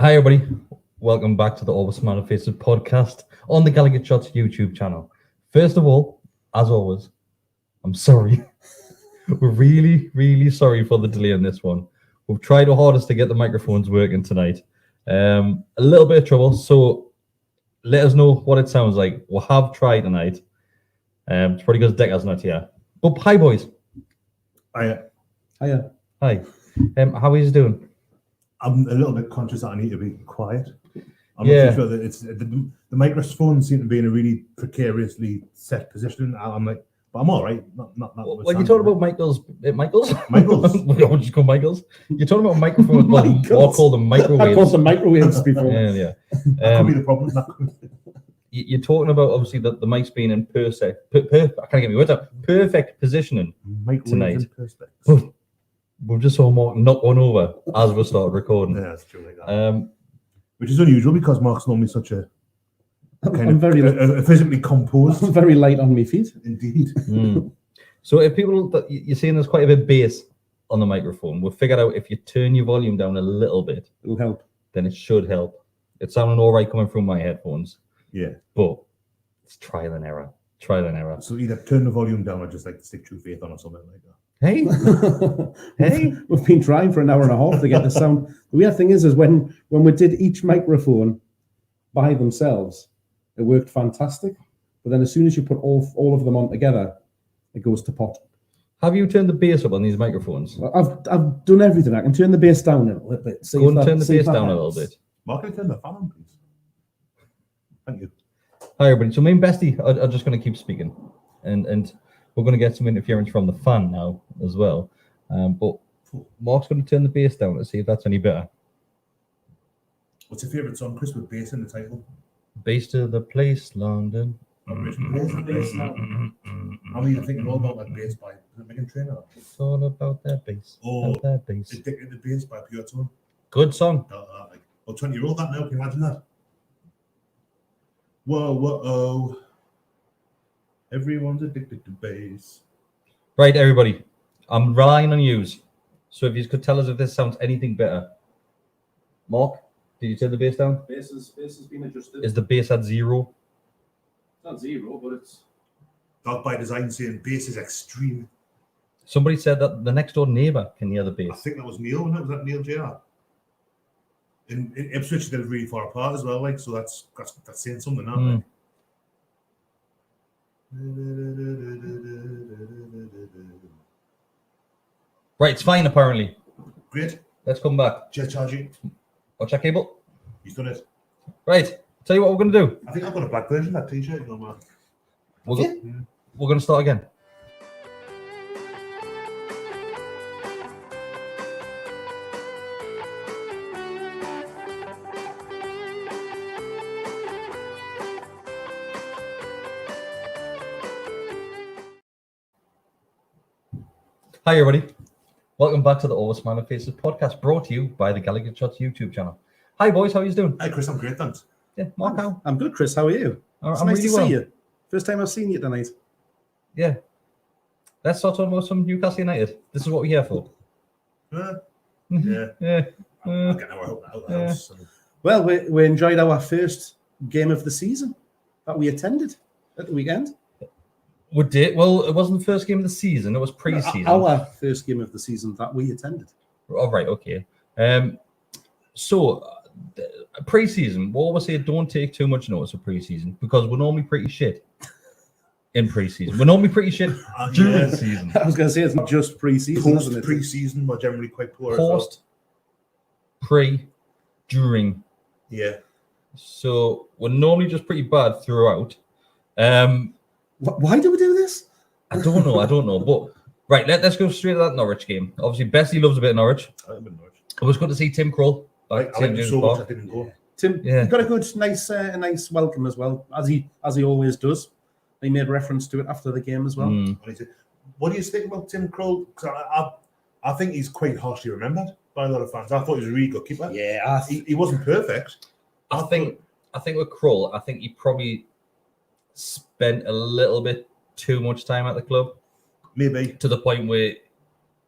Hi, everybody. Welcome back to the Awsf Manifested podcast on the GallowgateShots YouTube channel. First of all, as always, I'm sorry. We're really sorry for the delay on this one. We've tried our hardest to get the microphones working tonight. A little bit of trouble, so let us know what it sounds like. We have tried tonight. It's probably because Decker's not here. But hi, boys. Hiya. Hi. How are you doing? I'm a little bit conscious that I need to be quiet. I'm Yeah. not too sure that it's the microphones seem to be in a really precariously set position. I'm like, but I'm all right. Not Well, you're talking about Michael's. Michael's? Michael's. We'll just call Michael's. You're talking about microphones. Michael's. Well, call them I called microwaves. them microwaves before. Yeah. That could be the problem. You're talking about obviously the mic's being in I can't get my words out. Perfect positioning tonight. We've just saw Mark knock one over as we started recording. Yeah, that's true. Like that. Which is unusual because Mark's normally such a I'm very physically composed. I'm very light on my feet. Indeed. So if people that you're seeing there's quite a bit of bass on the microphone, we've figured out if you turn your volume down a little bit, It'll help. then it should help. It's sounding all right coming through my headphones, Yeah. but it's trial and error. So either turn the volume down or just like stick True Faith on or something like that. Hey, hey. We've been trying for an hour and a half to get the sound. The weird thing is when we did each microphone by themselves, it worked fantastic. But then as soon as you put all of them on together, it goes to pot. Have you turned the bass up on these microphones? I've done everything. I can turn the bass down a little bit. Go and turn the bass down a little bit. Mark, can you turn the fan on, please? Thank you. Hi, everybody. So me and Besty are just going to keep speaking, and we're going to get some interference from the fan now as well. But Mark's going to turn the bass down to see if that's any better. What's your favourite song, Kris, with bass in the title? Bass to the place, London. Bass now. I'm even thinking all about that bass by Megan Trainor. It's all about that bass. Oh, about that bass. Addicted to Bass by Pure Tone. Good song. Like, 20-year-old that now, can you imagine that? Whoa. Everyone's addicted to bass. Right, everybody. I'm relying on yous. So if you could tell us if this sounds anything better. Mark, did you turn the bass down? Bass has been adjusted. Is the bass at 0? It's not 0, but it's... Dog by Design saying bass is extreme. Somebody said that the next door neighbour can hear the I bass. think that was Neil, wasn't it? Was that Neil JR? In Ipswich, they live really far apart as well, like, so that's saying something now. Like. Right, it's fine apparently. Great. Let's come back. Just charge you. Watch that cable. He's done it. Right, tell you what we're going to do. I think I've got a black version of that t-shirt. You know, man. We're going to start again. Hi, everybody. Welcome back to the Awsf Manifested podcast, brought to you by the GallowgateShots YouTube channel. Hi, boys. How are you doing? Hi, Kris. I'm great, thanks. Yeah, Mark, how? I'm good, Kris. How are you? It's I'm nice really to well. see you. First time I've seen you tonight. Yeah. Let's start talking about some Newcastle United. This is what we're here for. Yeah. Yeah. I'll get out of the house. Well, we enjoyed our first game of the season that we attended at the weekend. We did. Well, it wasn't the first game of the season. It was pre-season. Our first game of the season that we attended. Oh, right. Okay. So, pre-season, we always say don't take too much notice of pre-season because we're normally pretty shit in pre-season. We're normally pretty shit during the season. I was going to say it's not just pre-season, isn't it? Pre-season, we're generally quite poor. Post, pre, during. Yeah. So we're normally just pretty bad throughout. Why do we do this? I don't know. But right, let's go straight to that Norwich game. Obviously, Bessie loves a bit of Norwich. I'm in Norwich. It was good to see Tim Krul. I like him so much I didn't go. Tim, Yeah. he got a good, nice welcome as well, as he always does. He made reference to it after the game as well. And he said, what do you think about Tim Krul? I think he's quite harshly remembered by a lot of fans. I thought he was a really good keeper. Yeah, He wasn't perfect. I think with Krul, I think he probably spent a little bit too much time at the club. Maybe. To the point where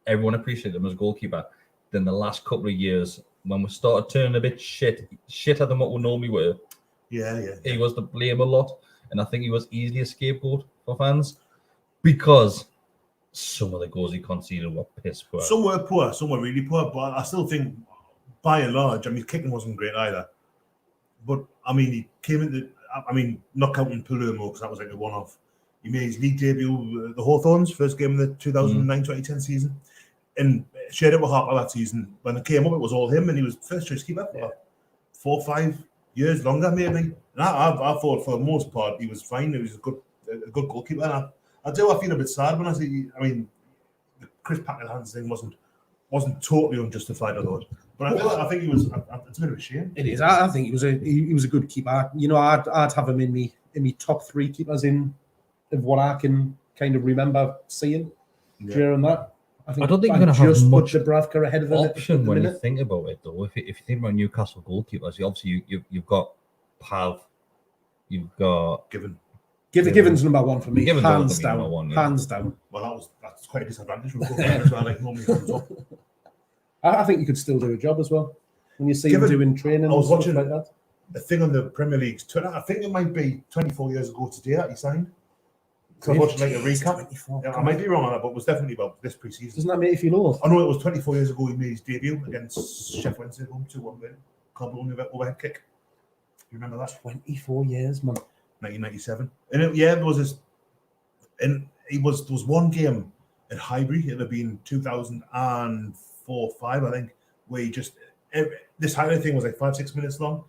everyone appreciated him as a goalkeeper. Then the last couple of years, when we started turning a bit shitter than what we normally were, Yeah. he was to blame a lot, and I think he was easily a scapegoat for fans because some of the goals he conceded were piss poor. Some were poor, some were really poor, but I still think, by and large, I mean, kicking wasn't great either. But I mean, he came into, not counting Palermo because that was like a one-off. He made his league debut, the Hawthorns, first game of the 2009-2010 season, and shared it with Harper that season. When it came up, it was all him, and he was first choice keeper for 4 or 5 years longer, maybe. And I thought for the most part he was fine. He was a good goalkeeper. And I feel a bit sad when I see. I mean, the Kris Packer-Hands thing wasn't totally unjustified, I thought. But I think he was. It's a bit of a shame. It is. I think he was a good keeper. You know, I'd have him in me top 3 keepers of what I can kind of remember seeing during that. I don't think you're going to have much Dubravka ahead of option when you think about it, though. If you think about Newcastle goalkeepers, obviously you've got Pav, you've got Given's number 1 for me, Given's hands down. Number 1, hands down. Well, that's quite a disadvantage for as well. Like normally comes up. I think you could still do a job as well when you see him doing training. I was watching like that. a thing on the Premier League's Twitter. I think it might be 24 years ago today that he signed. So I watched like a recap. Yeah, I might be wrong on that, but it was definitely about this pre-season. Doesn't that make you feel old? I know it was 24 years ago he made his debut against Sheffield Wednesday home 2-1 win. Can't overhead kick. You remember that? 24 years, man. 1997. And there was there was one game at Highbury. It had been 2004-5, I think, where he just this highlight thing was like 5-6 minutes long,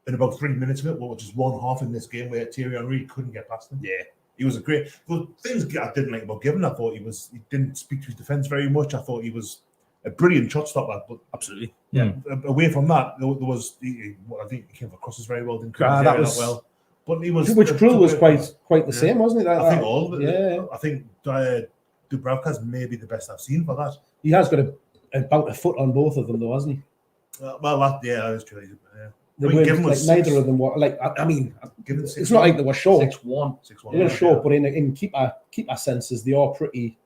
and about 3 minutes of it was just one half in this game where Thierry Henry couldn't get past him. Yeah. He was a great. Well, things I didn't like about Given. I thought he didn't speak to his defence very much. I thought he was a brilliant shot stopper, but absolutely, away from that, there was. I think he came across as very well. Didn't that was well, but he was. Which Krul was quite the same, wasn't it? I think all of it. Yeah, I think Dubravka's maybe the best I've seen for that. He has got about a foot on both of them, though, hasn't he? That is true. Yeah. They weren't, like, neither of them were like. I mean, it's not like they were short. 6'1". They were short, but in keeper senses, they are pretty.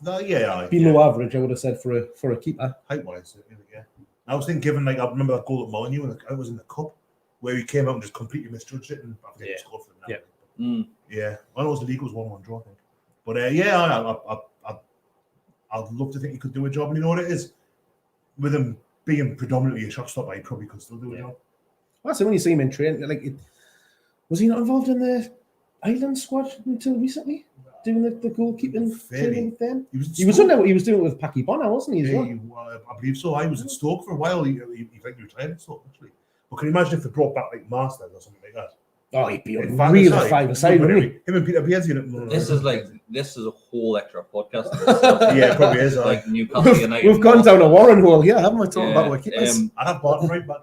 Below average, I would have said for a keeper. Height-wise, yeah. I was thinking, given I remember that goal at Molyneux, and I was in the cup where he came out and just completely misjudged it, and I think he scored for them. Yeah. I know the league was 1-1 draw, I think. But I'd love to think he could do a job, and you know what it is, with him being predominantly a shot stopper, he probably could still do a job. Well, that's when you see him in training. Was he not involved in the Ireland squad until recently, doing the goalkeeping training with them? He was doing it with Paki Bonner, wasn't he? I believe so. I was in Stoke for a while. He retired in Stoke, actually. But can you imagine if they brought back like Masters or something like that? Oh, he'd be a real five-a-side, wouldn't he? Him and Peter Beardsley. This is a whole extra podcast. Yeah, it probably is. Like Newcastle United. We've gone down a Warren hole here, haven't we? Talking about our keepers. I'd have Barton right back.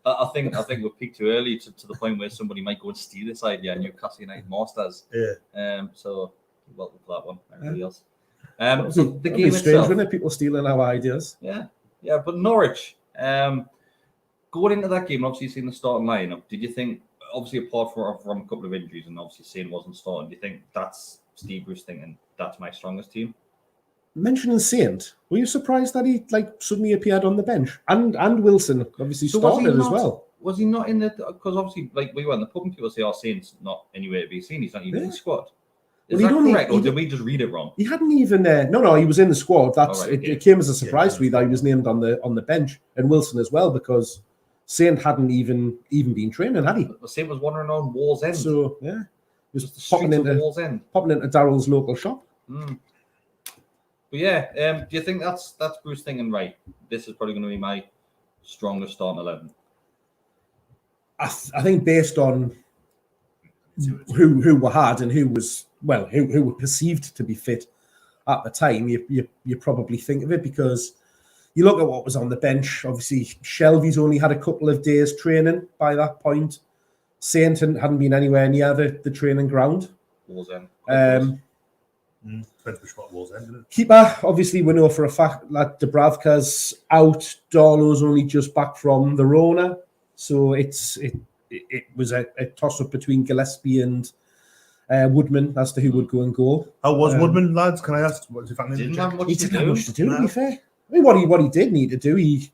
I think we've peaked too early to the point where somebody might go and steal this idea. Newcastle United Masters. Yeah. So welcome for that one. Everybody else. So the game itself, strange, wouldn't it? People stealing our ideas. Yeah. But Norwich. Going into that game, obviously seeing the starting lineup, did you think, obviously apart from a couple of injuries and obviously Saint wasn't starting, do you think that's Steve Bruce thinking that's my strongest team? Mentioning Saint, were you surprised that he suddenly appeared on the bench? And Wilson obviously started as well. Was he not in the? Because obviously, we were in the pub and people say, Saint's not anywhere to be seen. He's not even in the squad. Is that correct, or did we just read it wrong? He hadn't even. No, he was in the squad. It came as a surprise to me that he was named on the bench, and Wilson as well, because Saint hadn't even been training, had he? But Saint was wandering on Wallsend. So yeah, he was popping into Darrell's local shop. But yeah, do you think that's Bruce thinking, right, this is probably going to be my strongest starting 11? I think based on who were hard and who were perceived to be fit at the time, you probably think of it, because you look at what was on the bench. Obviously, Shelby's only had a couple of days training by that point. Saint hadn't been anywhere near the training ground. Keeper, obviously, we know for a fact that Dubravka's out. Darlow's only just back from the Rona, so it was a toss-up between Gillespie and Woodman as to who would go and goal. How was Woodman, lads? Can I ask? Didn't have much to do, to be fair. I mean, what he did need to do, he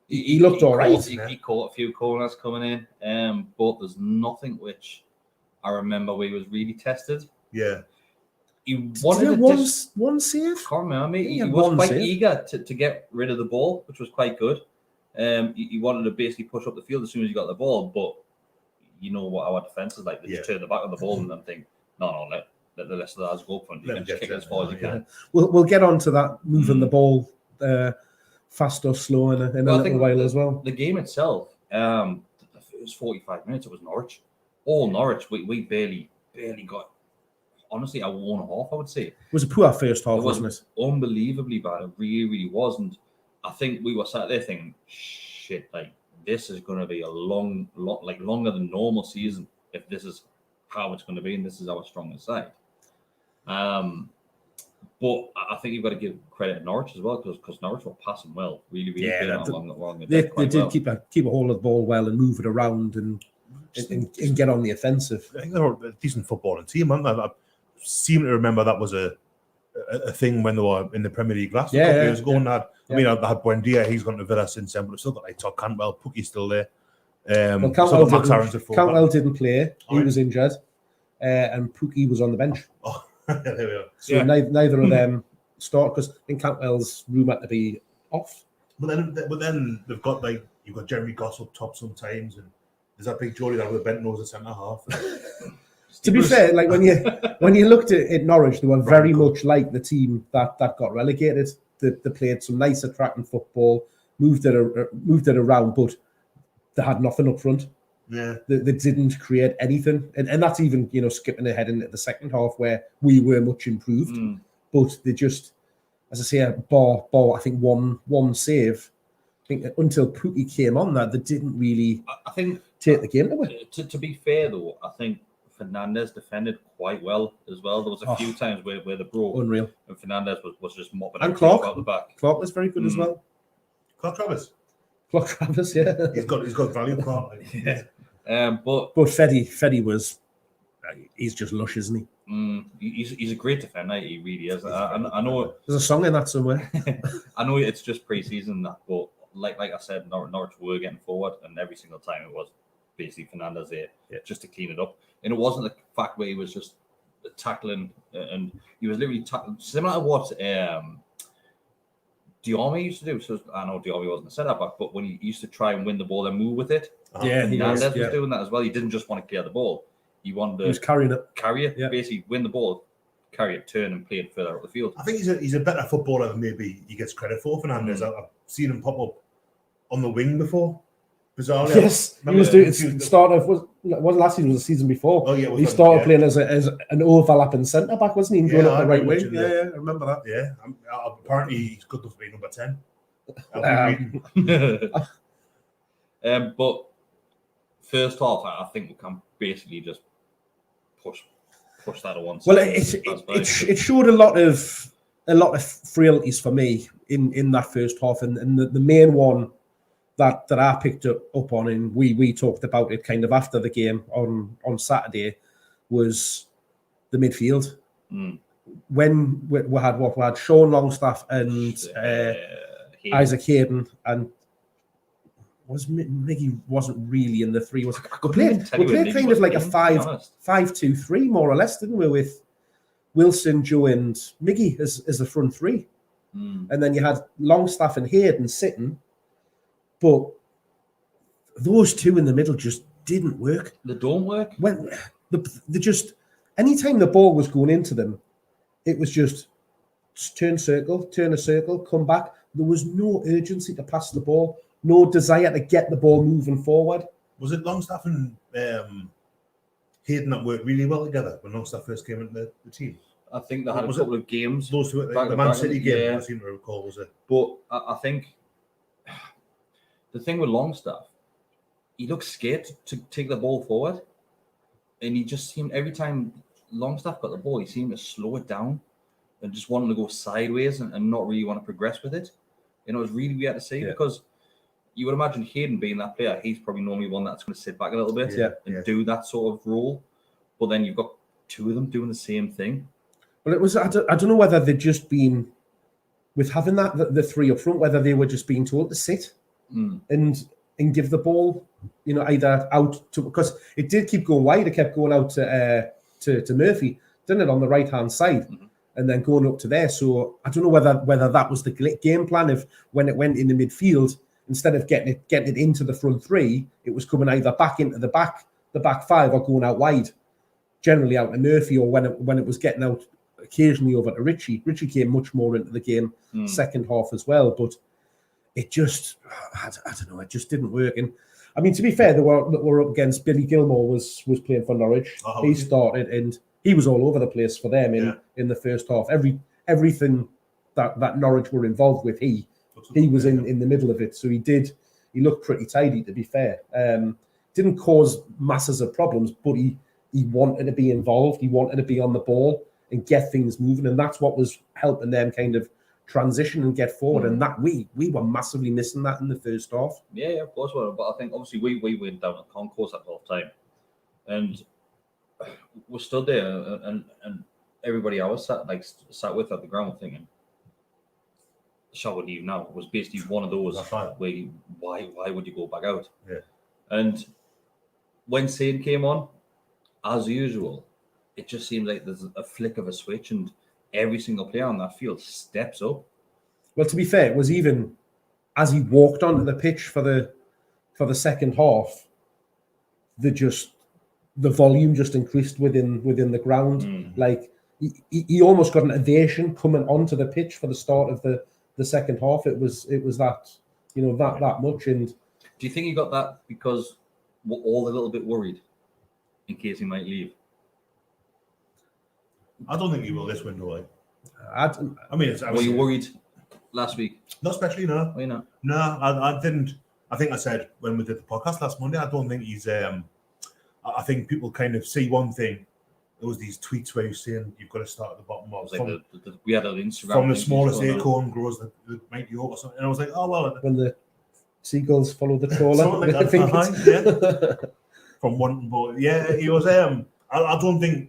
he looked all right. He caught a few corners coming in, but there's nothing which I remember where he was really tested. Yeah. He wanted one save. Can't remember. He had was one quite save. eager to get rid of the ball, which was quite good. He wanted to basically push up the field as soon as he got the ball, but you know what our defense is like. They just turn the back on the ball and then think, no, let the rest of the guys go up front. You can just kick it as far as you can. We'll get on to that, moving the ball fast or slow in a little while as well. The game itself, the first 45 minutes, it was Norwich. All Norwich, we barely got, honestly, a 1.5, I would say. It was a poor first half, wasn't it? Unbelievably bad. It really was. And I think we were sat there thinking, shit, like, this is going to be a longer than normal season if this is how it's going to be and this is our strongest side. But I think you've got to give credit to Norwich as well because Norwich were passing well, really along. They did keep a hold of the ball well and move it around and get on the offensive. I think they're a decent footballing team, aren't they? I seem to remember that was a thing when they were in the Premier League last couple of years ago. And I mean, I had Buendia, he's gone to Villa since then, but I've still got like Todd Cantwell, Pookie's still there. Cantwell didn't play, he was injured, and Pookie was on the bench. Oh, there we are. So neither of them start because I think Cantwell's rumoured to be off. But then they've got you've got Jeremy Goss up top sometimes, and there's that big Geordie that with a bent nose at centre half. To be fair, like when you looked at Norwich, they were very much like the team that got relegated. They played some nice, attracting football, moved it around, but they had nothing up front. Yeah, they didn't create anything, and that's even skipping ahead into the second half where we were much improved. But they just, as I say, bar I think one save. I think until Pookie came on, that they didn't really. I think take the game away. To be fair though, I think Fernandez defended quite well as well. There was a few times where they broke. Unreal. And Fernandez was just mopping and Clark out the back. Clark was very good as well. Clark Travis, yeah. He's got value. Clark. Yeah. But Feddy was. He's just lush, isn't he? He's a great defender. He really is. I know. There's a song in that somewhere. I know it's just pre-season, but like I said, Norwich were getting forward, and every single time it was basically Fernandez there just to clean it up. And it wasn't the fact where he was just tackling, and he was literally tackling, similar to what Diarmi used to do. So I know Diarmi wasn't a centre back, but when he used to try and win the ball and move with it, Fernandez was doing that as well. He didn't just want to clear the ball; he wanted to carry it, basically win the ball, carry it, turn, and play it further up the field. I think he's a better footballer than maybe he gets credit for. Fernandez, I've seen him pop up on the wing before. Bizarrely, yes, he was doing start off was last season, was the season before. Oh yeah, he started playing as an overlapping centre back, wasn't he? Going up the right wing. Yeah, I remember that. Yeah, apparently he's good enough to be number 10. But first half, I think we can basically just push that on. Well, it showed a lot of frailties for me in that first half, and the main one that I picked up on, and we talked about it kind of after the game on Saturday, was the midfield. When we had Sean Longstaff and Isaac Hayden, and Miggy wasn't really in the three. We played kind of like a 5-2-3 more or less, didn't we? With Wilson, Joe, and Miggy as the front three, and then you had Longstaff and Hayden sitting. But those two in the middle just didn't work. They don't work. When they just, anytime the ball was going into them, it was just turn a circle, come back. There was no urgency to pass the ball, no desire to get the ball moving forward. Was it Longstaff and Hayden that worked really well together when Longstaff first came into the team? I think they had a couple of games. Those two, the Man City game, I seem to recall, was it? But I think the thing with Longstaff, he looked scared to take the ball forward. And he just seemed, every time Longstaff got the ball, he seemed to slow it down and just wanted to go sideways and not really want to progress with it. It was really weird to see because you would imagine Hayden being that player, he's probably normally one that's going to sit back a little bit and do that sort of role. But then you've got two of them doing the same thing. Well, it was, I don't know whether they'd just been, with having the three up front, whether they were just being told to sit. and give the ball, either out to, because it did keep going wide. It kept going out to Murphy, didn't it, on the right hand side, and then going up to there. So I don't know whether that was the game plan. If when it went in the midfield, instead of getting it into the front three, it was coming either back into the back five or going out wide, generally out to Murphy, or when it was getting out occasionally over to Richie. Richie came much more into the game second half as well, but it just, I don't know, it just didn't work. And I mean, to be fair, they were up against Billy Gilmore was playing for Norwich. He started and he was all over the place for them in the first half. Everything that Norwich were involved with, he was in the middle of it. So he looked pretty tidy, to be fair. Didn't cause masses of problems, but he wanted to be involved. He wanted to be on the ball and get things moving, and that's what was helping them kind of transition and get forward. And that we were massively missing that in the first half. Yeah, of course we were. But I think obviously we went down at concourse at half time, and we stood there, and everybody I was sat with at the ground thinking, shall we leave now? It was basically one of those where why would you go back out? Yeah. And when Sane came on, as usual, it just seems like there's a flick of a switch and every single player on that field steps up. Well, to be fair, it was even as he walked onto the pitch for the second half, the volume just increased within the ground. Like he almost got an ovation coming onto the pitch for the start of the second half. It was that that much. And do you think he got that because we're all a little bit worried in case he might leave? I don't think he will this window. Were you worried last week? Not especially, no. Why not? No, I didn't. I think I said when we did the podcast last Monday, I don't think he's. I think people kind of see one thing. There was these tweets where you're saying you've got to start at the bottom. We had an Instagram. From the smallest acorn grows the mighty oak or something. And I was like, oh, well. When the seagulls follow the trawler. Like that, From one boy. Yeah, he was. I don't think.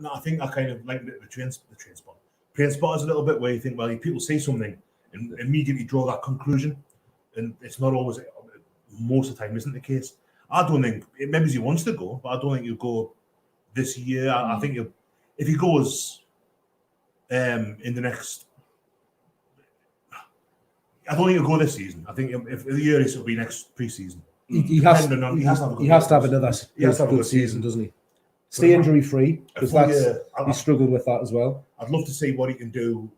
I think I kind of like the train spot. Train spot is a little bit where you think, well, people see something and immediately draw that conclusion, and it's not always, most of the time, isn't the case. I don't think maybe he wants to go, but I don't think he'll go this year. I think if he goes in the next, I don't think he'll go this season. I think if the year is, it'll be next preseason. He has to have another good season, doesn't he? Stay injury free, because he struggled with that as well. I'd love to see what he can do.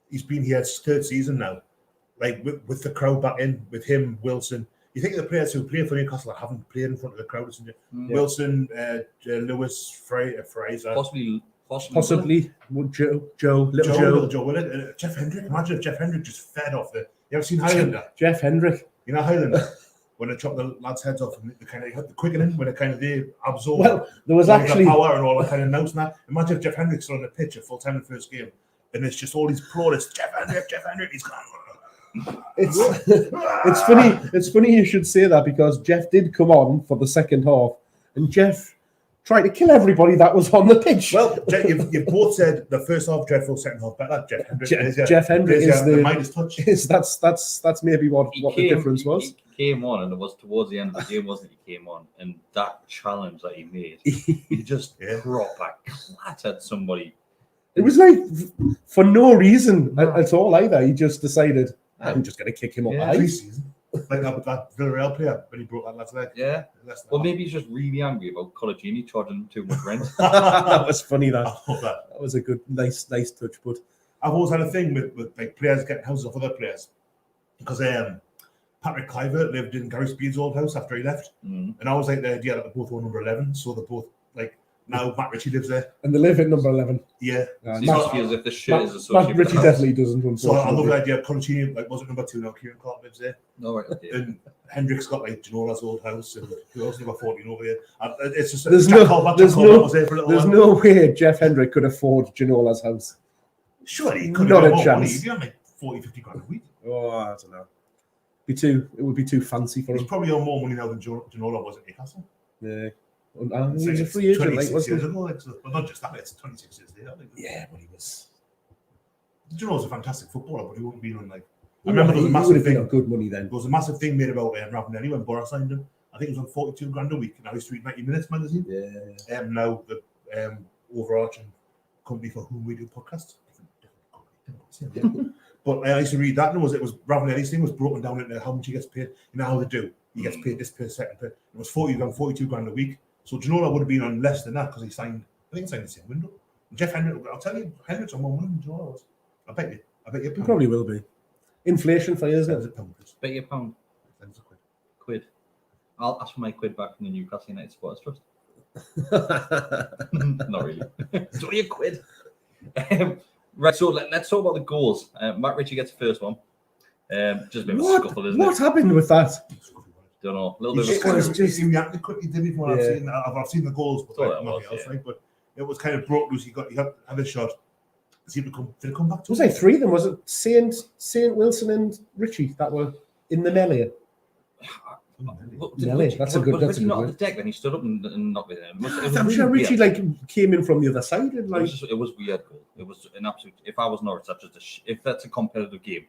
He's been here third season now, like with the crowd back in, with him, Wilson. You think of the players who play for Newcastle that haven't played in front of the crowd, isn't it? Wilson, Lewis, Fraser, possibly Joe Willock, Jeff Hendrick. Imagine if Jeff Hendrick just fed off the. You ever seen Highlander? Jeff Hendrick. You know Highlander. When they chop the lads' heads off, and the kind of the quickening, when they absorb. Well, there was actually the power and all that kind of notes. Now, imagine if Jeff Hendrick's on the pitch at full time in the first game, and it's just all these plaudits. Jeff Hendrick, he's gone. It's funny. It's funny you should say that, because Jeff did come on for the second half, and Jeff tried to kill everybody that was on the pitch. Well, you've both said the first half dreadful, second half better. Jeff Hendrick is the Midas touch. That's maybe what the difference was. He came on, and it was towards the end of the game, wasn't it? He came on, and that challenge that he made, he just proper clattered somebody. It was like for no reason at all either. He just decided, I'm just going to kick him up. Like that Villarreal player when he broke that lad's leg. Yeah. Well, maybe he's just really angry about Colaccini charging him too much rent. That was funny. That was a good, nice touch. But I've always had a thing with like players getting houses off other players, because Patrick Kluivert lived in Gary Speed's old house after he left, and I was like the idea that they both were number 11, so they're both like. Now Matt Ritchie lives there, and they live at number 11. Yeah, so it must feel as if the shirt is associated. Matt Ritchie definitely doesn't. So I love the idea. Colaccini wasn't number 2 now. Kieran Clark lives there. No, right. Okay. And Hendrick's got like Janola's old house, and who else number 14 over here? It's just there's no way Jeff Hendrick could afford Janola's house. Surely he could. Not a chance. He'd be on like 40-50 grand a week. Oh, I don't know. It would be too fancy for him. He's probably on more money now than Janola was at Newcastle. Yeah. He was a free agent, like, wasn't he? But not just that, it's 26 years later. Yeah, but he was. Janola's a fantastic footballer, but he wouldn't be on like I remember there was a He would massive have been thing. on good money then. There was a massive thing made about Ravanelli when Borough signed him. I think it was on 42 grand a week. Now he's reading 90 Minutes magazine. Yeah. Now the overarching company for whom we do podcasts. But I used to read that, and it was Ravanelli's thing was broken down into how much he gets paid. You know how they do. He gets paid this per second. It was 42 grand a week. So do you know what I would have been on less than that because he signed? I think he signed the same window. Jeff Hendrick, I'll tell you, Hendrick's on more money. Do you know what it was? I bet you. He probably will be. Inflation for you, isn't it? Bet you £1. Quid. I'll ask for my quid back from the Newcastle United Supporters Trust. Not really. It's only a quid. Right, so let's talk about the goals. Matt Ritchie gets the first one. Just a bit of a scuffle, isn't it? What happened with that? Don't know. A little bit He of a just reacted quickly, didn't he? I've seen the goals, but Thought that nothing was, else, yeah. right? But it was kind of broke loose. He had a shot. Did it come back to Was there three of them? Was it Saint Wilson and Richie that were in the melee? That's a good Was he not word. at the deck when he stood up and knocked it in? I'm sure Richie came in from the other side and It was weird goal. It was an absolute. If I was Norwich, that's just if that's a competitive game,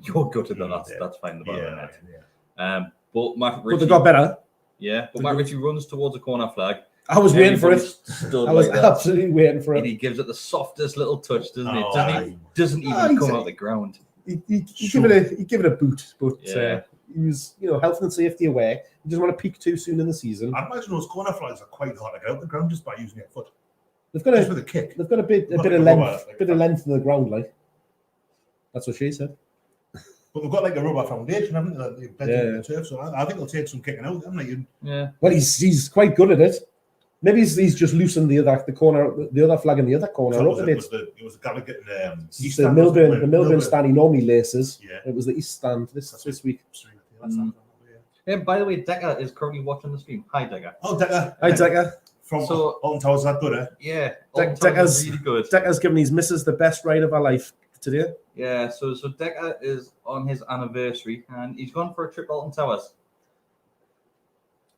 you're gutted that that's fine. The ball in net. But Matt Ritchie, they got better. Yeah, but Matt Ritchie runs towards a corner flag. I was waiting for it. Stood I was like that, absolutely waiting for and it. he gives it the softest little touch, doesn't he? Oh, Doesn't even come out the ground. He give it a boot, but Yeah. he was, health and safety away. He doesn't want to peak too soon in the season. I imagine those corner flags are quite hard to get out the ground just by using your foot. They've got Just with a kick. They've got a bit of length in the ground, like. That's what she said. But they've got like a rubber foundation, haven't they? They've bent into the turf, so I think they'll take some kicking out, haven't they? Yeah. Well, he's quite good at it. Maybe he's just loosened the other flag in the other corner up a bit. It was Gallowgate and It's the Milburn stand he normally laces. Yeah. It was the East stand this week. Yeah. By the way, Decker is currently watching the stream. Hi, Decker. Oh, Decker. Hi, Decker. From Alton Towers, that good, eh? Yeah. Decker's really good. Decker's given his missus the best ride of her life today. Yeah. So Decker is on his anniversary, and he's gone for a trip Alton Towers.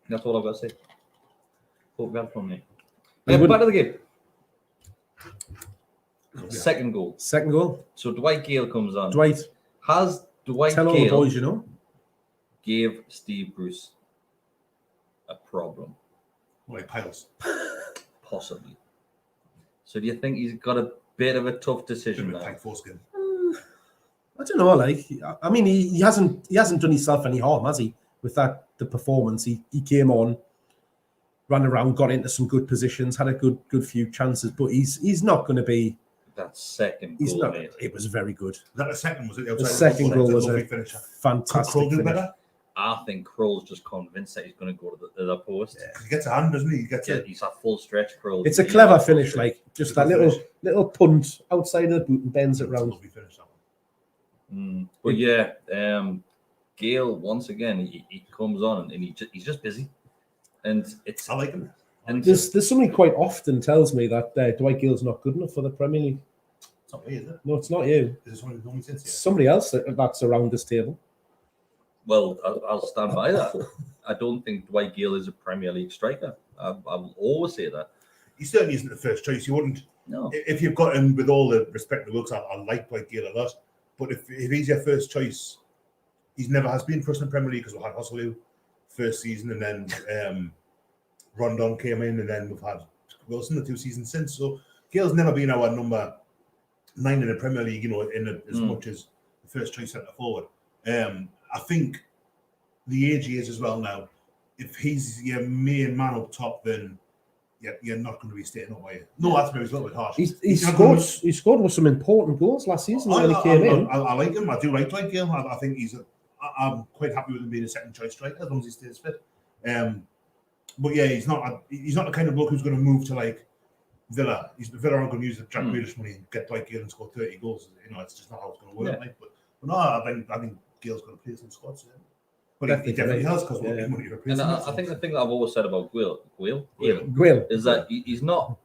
That's all I've got to say. Hope you had fun, mate. Back to the game. Second goal. So Dwight Gale comes on. Has Dwight Tell all the Gale boys, gave Steve Bruce a problem? Like piles. Possibly. So do you think he's got a bit of a tough decision now? Tight foreskin. I don't know. I mean, he hasn't done himself any harm, has he? With the performance, he came on, ran around, got into some good positions, had a good few chances, but he's not going to be. That second He's goal, not. mate. It was very good. Was that the second? Was it The second goal was a fantastic Could Kroll do finish. better? I think Kroll's just convinced that he's going to go to the other post. Yeah. He gets a hand, doesn't he? He's a full stretch, Kroll. It's a clever finish, like just that little punt outside of the boot and bends it round. Lovely finish, that one. But yeah, Gale once again he comes on and he's just busy, and I like him. And There's somebody quite often tells me that Dwight Gale's not good enough for the Premier League. It's not me, is it? No, it's not you. Is it somebody who normally sits It's here? somebody else that's around this table. well, I'll stand by that. I don't think Dwight Gale is a Premier League striker. I will always say that. He certainly isn't the first choice. You wouldn't. No. If you've got him, with all the respect and looks, I like Dwight Gale a lot. But if he's your first choice, he's never has been for us in the Premier League because we had Hosselu first season, and then Rondon came in, and then we've had Wilson the 2 seasons since. So Gale's never been our number 9 in the Premier League, as much as the first choice centre forward. I think the age he is as well now. If he's your main man up top, then you're not going to be staying up, are you? No, that's maybe a little bit harsh. He scored with some important goals last season when he came in. I like him. I do like Dwight Gale. I think I'm quite happy with him being a second choice striker as long as he stays fit. But yeah, he's not the kind of bloke who's going to move to like Villa. Villa aren't going to use the Jack Grealish money and get Dwight Gale and score 30 goals. It's just not how it's going to work. Yeah. Like, but no, I think Gale's going to play some squads. Yeah. But he definitely has because we're getting money to replace And him. I think the thing that I've always said about Gale is that he's not.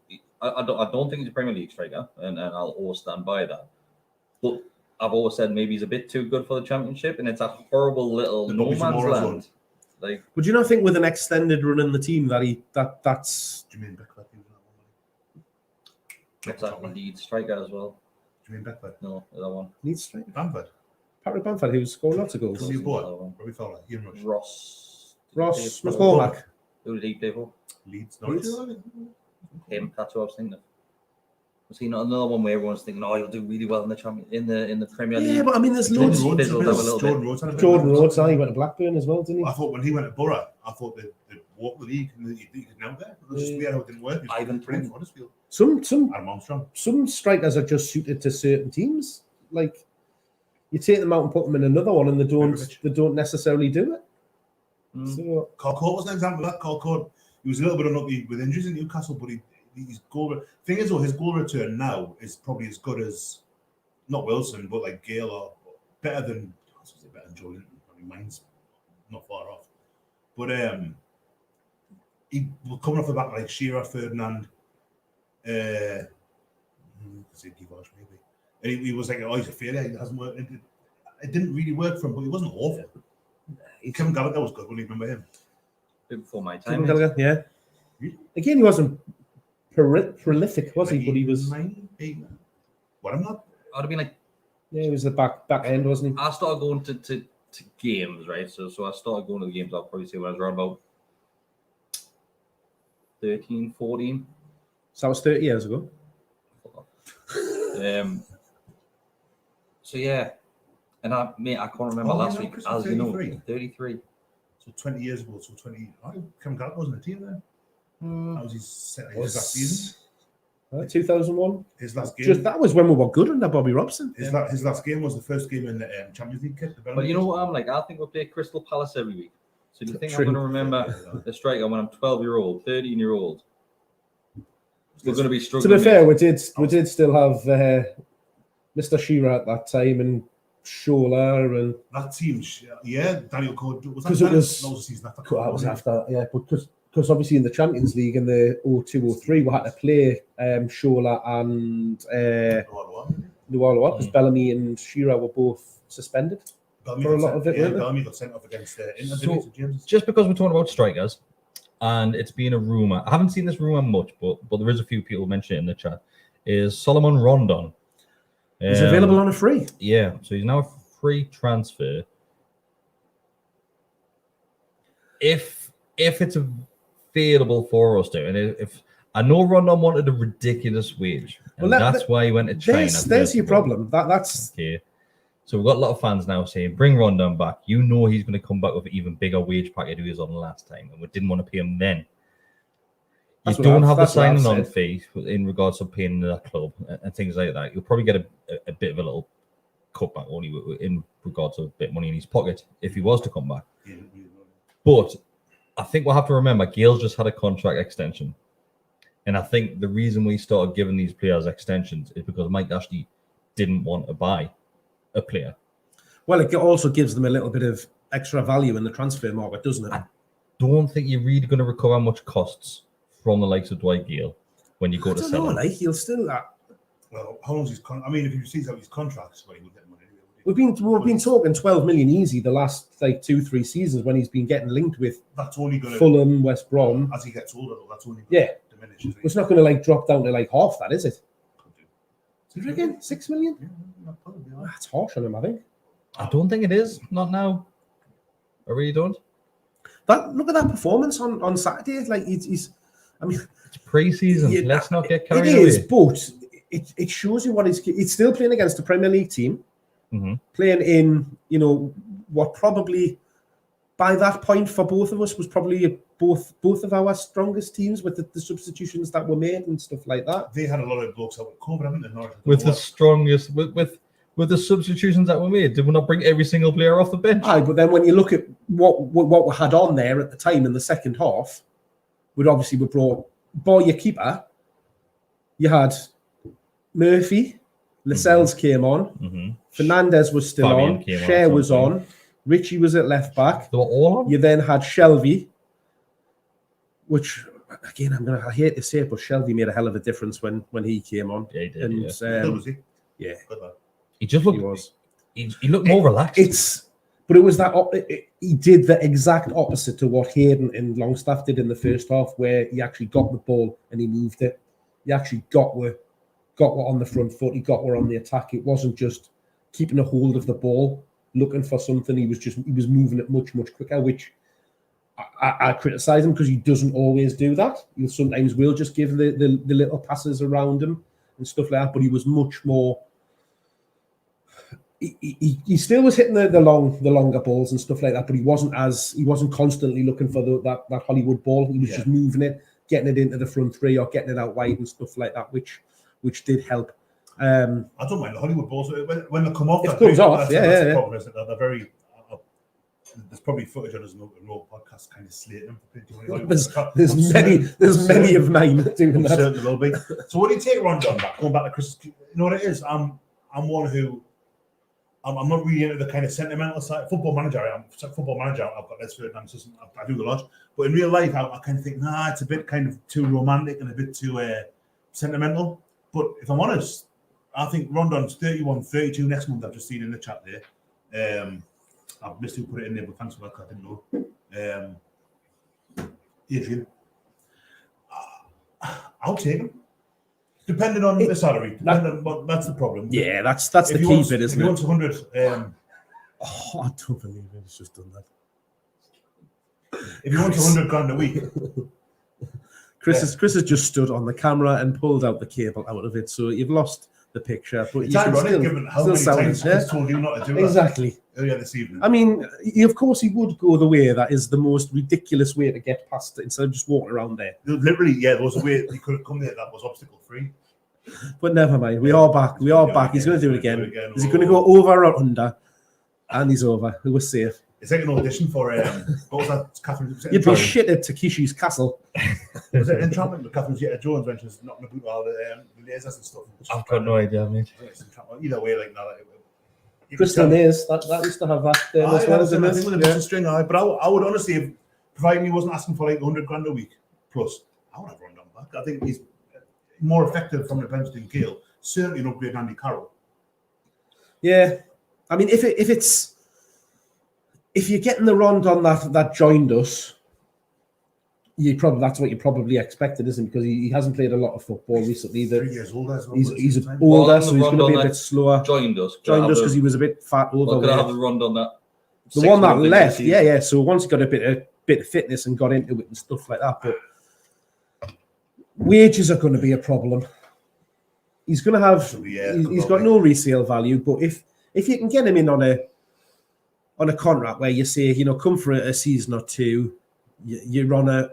I don't think he's a Premier League striker, and I'll always stand by that. But I've always said maybe he's a bit too good for the Championship, and it's a horrible little no man's land. Like, would you not think with an extended run in the team that's Jermaine Beckford? what's that Leeds striker as well? Jermaine Beckford? No, the other one. needs strength? Bamford? Patrick Bamford, who scored lots of goals. Who you bought? Robbie Fowler, Ian Rush. Ross McCormack. Who did he play for? Leeds. Norwich. Him. That's what I was thinking of. Was he not another one where everyone's thinking, "Oh, he'll do really well in the Premier League"? Yeah, but I mean, there's Jordan loads. Rhodes fizzled out a little bit. Jordan Rhodes, he went to Blackburn as well, didn't he? I thought when he went to Borough, I thought they'd walk the league and he could now there. It was just weird how it didn't work. Ivan Brilliant Toney. for Huddersfield. Some Adam Armstrong. some strikers are just suited to certain teams. Like you take them out and put them in another one, and they don't necessarily do it. So Colcourt was an example of that. Colcourt, he was a little bit unlucky with injuries in Newcastle, but his goal. Thing is, though, his goal return now is probably as good as not Wilson, but like Gale, or better than Joe Linton. I mean, mine's not far off, but he was coming off the back like Shearer, Ferdinand, maybe, and he was like, "Oh, he's a failure. It hasn't worked." It didn't really work for him, but he wasn't awful. Kevin Gallagher was good. Will you remember him? Before my time. yeah. Again, he wasn't prolific, was he? But he was. What I'm not. I'd have been like, Yeah, he was the back end, wasn't he? I started going to games, right? So I started going to the games. I'll probably say when I was around about 13, 14. So that was 30 years ago. So yeah, and I can't remember last week. Kris As was you know, 33. 33. So 20 years ago, so 20. Kevin Gallagher wasn't a team then. That was his last season. 2001. His last game. That was when we were good under Bobby Robson. His last game was the first game in the Champions League kit. But you know what I'm like? I think we'll play Crystal Palace every week. So do you think True. I'm going to remember the striker when I'm 12-year-old, 13-year-old? We're going to be To struggling. be fair, we did still have Mr. Shearer at that time and Shola and that team, yeah, Daniel Code was because that it was the season after. that was after, yeah, because obviously in the Champions League in the 02-03 we had to play Shola and Nuala because Bellamy and Shearer were both suspended for a lot of it. Yeah, weren't they? Bellamy got sent off against Inter. So, just because we're talking about strikers, and it's been a rumor. I haven't seen this rumor much, but there is a few people mentioning it in the chat. Is Solomon Rondon? He's available on a free. Yeah, so he's now a free transfer. If it's available for us to, and if I know Rondon wanted a ridiculous wage, and that's why he went to China. There's your problem. That's okay. So we've got a lot of fans now saying, "Bring Rondon back." You know he's going to come back with an even bigger wage packet he was on last time, and we didn't want to pay him then. You don't have the signing on fee in regards to paying that club and things like that. You'll probably get a bit of a little cutback only in regards to a bit of money in his pocket if he was to come back. But I think we'll have to remember Gale's just had a contract extension. And I think the reason we started giving these players extensions is because Mike Ashley didn't want to buy a player. Well, it also gives them a little bit of extra value in the transfer market, doesn't it? I don't think you're really going to recover much costs from the likes of Dwight Gale when you go to sell him. He'll still well, how long's his contract? I mean, if you see out his contracts, well, he would get money. We've been talking 12 million easy the last 2-3 seasons when he's been getting linked with that's only going to Fulham, West Brom. As he gets older, though, that's only going to diminish. It's not going to drop down to half that, is it? Do you reckon 6 million? Yeah, probably, yeah. That's harsh on him, I think. I don't think it is. Not now. I really don't. Look at that performance on Saturday. He's I mean, it's pre-season. Let's not get carried away. It is, but it shows you what he's still playing against the Premier League team, playing in what probably by that point for both of us was probably both of our strongest teams with the substitutions that were made and stuff like that. They had a lot of blokes out with COVID, haven't they? With the strongest with the substitutions that were made, did we not bring every single player off the bench? Aye, but then when you look at what we had on there at the time in the second half, we brought your keeper. You had Murphy, Lascelles came on, Fernandez was still Fabian on, Cher was on, Richie was at left back. They were all on. You then had Shelvey, which again I hate to say it, but Shelvey made a hell of a difference when he came on. Yeah, he did. And, was he? Yeah, he just looked. He looked more relaxed. But it was that he did the exact opposite to what Hayden and Longstaff did in the first half, where he actually got the ball and he moved it. He actually got what on the front foot. He got what on the attack. It wasn't just keeping a hold of the ball looking for something. He was moving it much quicker, which I criticise him because he doesn't always do that. He sometimes will just give the little passes around him and stuff like that. But he was much more. He still was hitting the longer balls and stuff like that, but he wasn't constantly looking for that Hollywood ball. He was just moving it, getting it into the front three or getting it out wide and stuff like that, which did help. I don't mind the Hollywood balls when they come off. It comes off, that's the problem, isn't it? They're very. There's probably footage on his no podcast kind of slating him. There's many of mine doing that. Certainly will be. So what do you take Rondon back? Going back to Kris, you know what it is? I'm one who. I'm not really into the kind of sentimental side. Football manager, I've got Les Ferdinand system. I do a lot, but in real life, I kind of think, it's a bit kind of too romantic and a bit too sentimental. But if I'm honest, I think Rondon's 31, 32 next month. I've just seen in the chat there. I've missed who put it in there, but thanks for that. I didn't know. Adrian, I'll take him. Depending on the salary, that's the problem. Yeah, that's the key bit, isn't it? If he wants 100, I don't believe he's just done that. If he wants 100 grand a week, Kris has just stood on the camera and pulled out the cable out of it, so you've lost the picture. But it's ironic given how many times Kris told you not to do exactly earlier this evening. I mean, of course, he would go the way that is the most ridiculous way to get past it instead of just walking around there. Literally, there was a way he could have come there that was obstacle free. But never mind, we are back. He's going to do it again. Is he going to go over or under? And he's over. We were safe. It's like an audition for what was that? Catherine. You'd be shit at Takeshi's Castle. Was it Entrapment with Catherine Zeta-Jones when she was knocking about all the lasers and stuff? I've got no idea, mate. Either way, like that. Crystal Maze, that used to have that there as well, isn't it? With a string, but I would honestly, providing he wasn't asking for like 100 grand a week plus, I would have Rondon back. I think he's more effective from the bench than Gale. Certainly an upgrade Andy Carroll. Yeah, I mean, if you're getting the Rondon that joined us, that's what you probably expected, isn't it? Because he hasn't played a lot of football recently. 3 years older as well. He's older, so he's going to be a bit slower. Joined us because he was a bit fat. Could I have the Rondon that? The one that left, yeah. So once he got a bit of fitness and got into it and stuff like that, but wages are going to be a problem. He's going to have. He's got no resale value, but if you can get him in on a contract where you say, come for a season or two, you're on a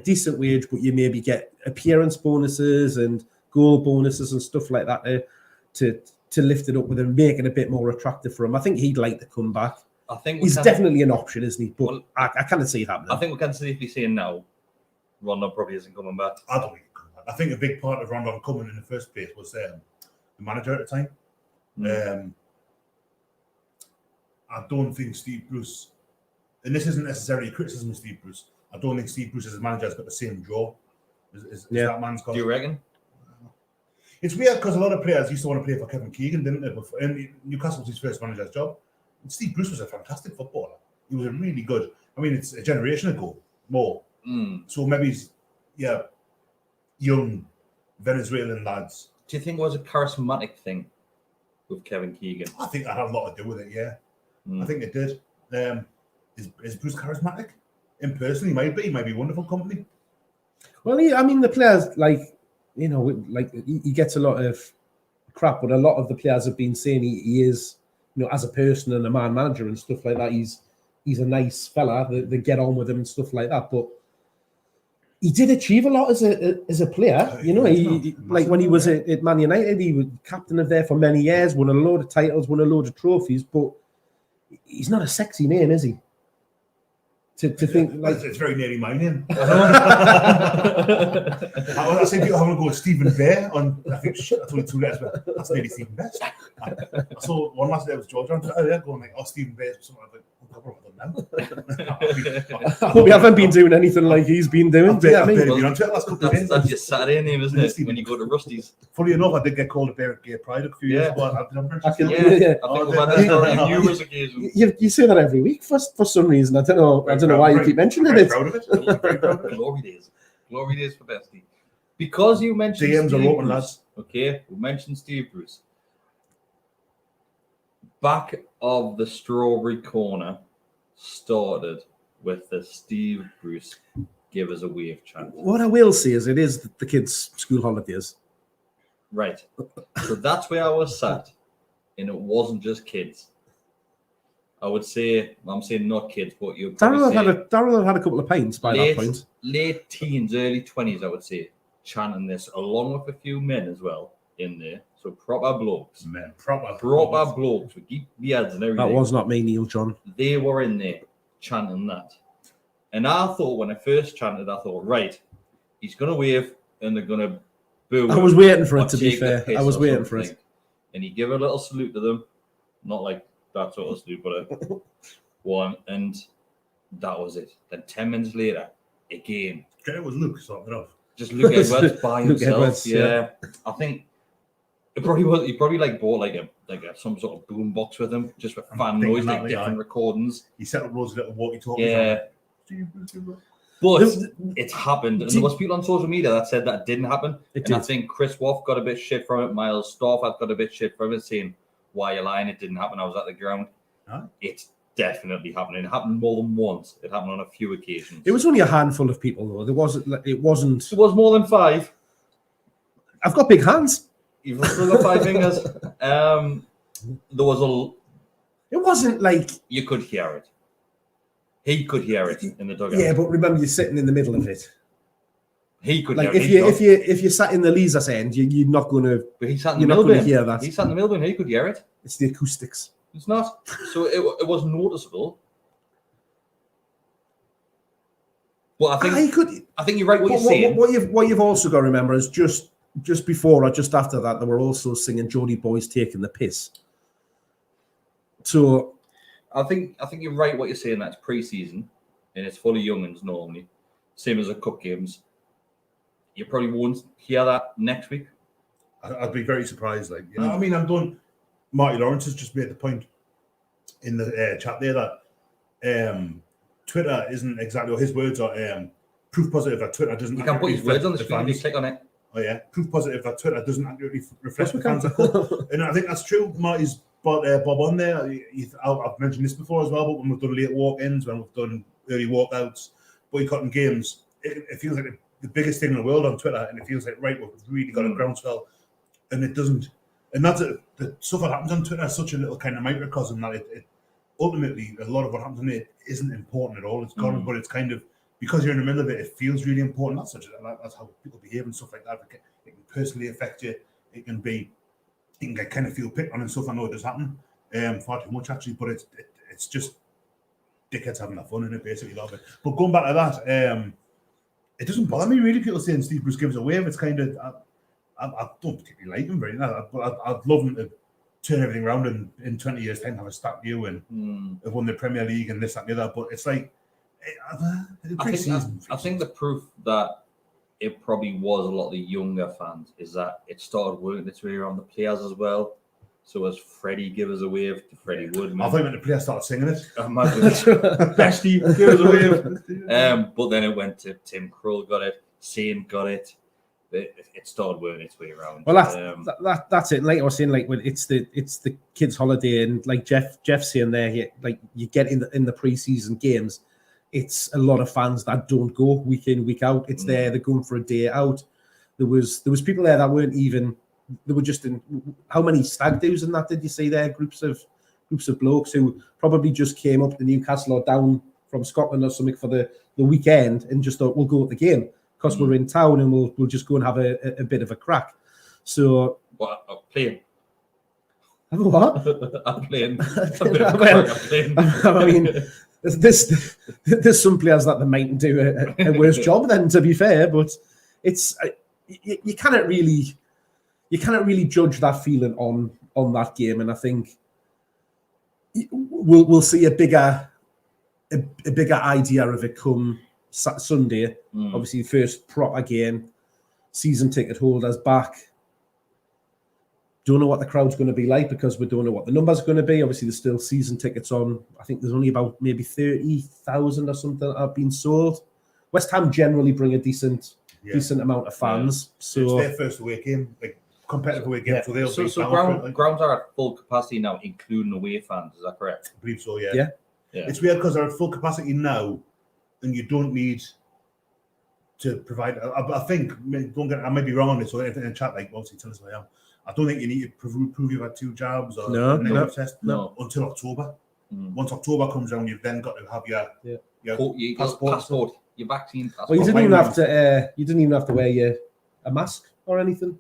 decent wage, but you maybe get appearance bonuses and goal bonuses and stuff like that to lift it up with him, make it a bit more attractive for him. I think he'd like to come back. I think he's definitely an option, isn't he? But I can't see it happening. I think we can safely say now, Rondon probably isn't coming back. I don't think he's coming back. I think a big part of Rondon coming in the first place was the manager at the time. I don't think Steve Bruce, and this isn't necessarily a criticism of Steve Bruce, I don't think Steve Bruce as a manager has got the same draw as that man's got. Do you reckon? It's weird because a lot of players used to want to play for Kevin Keegan, didn't they? Before, and Newcastle was his first manager's job. And Steve Bruce was a fantastic footballer. He was a really good. I mean, it's a generation ago, more. So maybe he's, young Venezuelan lads. Do you think it was a charismatic thing with Kevin Keegan? I think that had a lot to do with it, yeah. I think it did. Is Bruce charismatic? In person, he might be wonderful company. Well, the players, he gets a lot of crap, but a lot of the players have been saying he is, as a person and a man manager and stuff like that, he's a nice fella. They get on with him and stuff like that. But he did achieve a lot as a player. When he was at Man United, he was captain of there for many years, won a load of titles, won a load of trophies. But he's not a sexy name, is he? To think like it's very nearly my name. I say people having to go with Stephen Bear on. I think that's only 2 letters, but that's nearly Stephen Best. I saw one last day was George on going like, Stephen Bear or something. I hope you haven't been doing anything like he's been doing. That's your Saturday name, isn't it? When you go to Rusty's. Funny enough, I did get called a bear at Gay Pride a few years ago. I think we've had that numerous occasions. You say that every week for some reason. I don't know why you keep mentioning it. Proud of it. Glory days for Besty. Because you mentioned DMs Steve are open, Bruce. lads. Okay, we mentioned Steve Bruce. back of the strawberry corner started with the Steve Bruce give us a wave chant. What I will say is it is the kids' school holidays. Right. So that's where I was sat, and it wasn't just kids. I would say, I'm saying not kids, but you'd probably Darryl had a couple of pints by that point. Late teens, early 20s, I would say, chanting this, along with a few men as well in there. So proper blokes. Man, proper blokes with deep beards and everything. That was not me, Neil John. They were in there chanting that. And I thought, when I first chanted, I thought, right, he's going to wave and they're going to boo. I was waiting for or it, to be take the fair. piss I was or waiting for something. it. And he gave a little salute to them. Not like that sort of salute, but a one. And that was it. Then 10 minutes later, again. It was Luke sorting it off. Just Luke Edwards by Luke himself. Edwards, yeah. I think it probably was. He probably bought some sort of boom box with him, just with fan noise, like different recordings. He set up loads of little walkie-talkies. Yeah. But it happened, and there was people on social media that said that didn't happen. I think Kris got a bit shit from it. Miles Storff had got a bit shit from it, saying, "Why are you lying? It didn't happen. I was at the ground." Huh? It's definitely happening. It happened more than once. It happened on a few occasions. It was only a handful of people, though. It wasn't. It was more than 5. I've got big hands. You've still got 5 fingers. There was It wasn't like you could hear it. He could hear it in the dugout. Yeah, but remember, you're sitting in the middle of it. He could like hear it. if you sat in the Leazer's end, you're not going to. But he sat in you're the not middle going to hear that. He sat in the middle bin. He could hear it. It's the acoustics. It's not. So it was noticeable. Well, I think you're right. What you're saying. What you've also got to remember is just before or just after that, they were also singing "Jody Boy's taking the piss." So, I think you're right. What you're saying, that's pre-season, and it's full of young'uns normally, same as the cup games. You probably won't hear that next week. I'd be very surprised. Like, you know, I mean, I'm done. Marty Lawrence has just made the point in the chat there that Twitter isn't exactly, or his words are proof positive that Twitter doesn't. You can put his words on the screen if you click on it. Oh yeah, proof positive that Twitter doesn't accurately reflect the fans. And I think that's true. Marty's Bob on there. I've mentioned this before as well, but when we've done late walk-ins, when we've done early walkouts, boycotting games, it feels like the biggest thing in the world on Twitter, and it feels like, right, we've really got a groundswell, and it doesn't. And that's the stuff that happens on Twitter is such a little kind of microcosm that it ultimately, a lot of what happens on it isn't important at all. It's gone, but it's kind of, because you're in the middle of it, it feels really important. That's how people behave and stuff like that. It can personally affect you. You can get kind of feel picked on and stuff. I know it does happen far too much actually, but it's just dickheads having that fun in it, basically, love it. But going back to that, it doesn't bother me really. People saying Steve Bruce gives a wave. It's kind of I don't particularly like him very much, but I'd love him to turn everything around and in 20 years' time have a stat view and have won the Premier League and this, that, and the other. But it's like, I think the proof that it probably was a lot of the younger fans is that it started working its way around the players as well. So as Freddie give us a wave to Freddie Woodman. I think when the players started singing it. Imagine Besty, give us a wave. But then it went to Tim Krul got it, Saint got it. It started working its way around. Well, that's it. Like I was saying, like when it's the kids' holiday, and like Jeff's saying there, you get in the pre-season games, it's a lot of fans that don't go week in, week out. It's there, they're going for a day out. There was people there that weren't even. They were just in. How many stag do's and that did you see there? Groups of blokes who probably just came up to Newcastle or down from Scotland or something for the weekend and just thought we'll go at the game because we're in town and we'll just go and have a bit of a crack. So what? I'm playing. What? I'm playing. I mean, there's some players that they might do a worse job than, to be fair, but it's you cannot really judge that feeling on that game, and I think we'll see a bigger idea of it come Sunday. Obviously, the first proper game, season ticket holders back. Don't know what the crowd's going to be like because we don't know what the numbers are going to be. Obviously, there's still season tickets on. I think there's only about maybe 30,000 or something that have been sold. West Ham generally bring a decent amount of fans. So it's their first away game, like competitive away games. So they'll So, be so balanced, like, grounds are at full capacity now, including away fans. Is that correct? I believe so. Yeah. Yeah. Yeah. It's weird because they're at full capacity now, and you don't need to provide. I think I may be wrong on this. So if in the chat, like obviously tell us who I am. I don't think you need to prove you've had 2 jabs or a negative test until October. Once October comes around, you've then got to have your passport, your vaccine passport. Well, you didn't even have to. You didn't even have to wear a mask or anything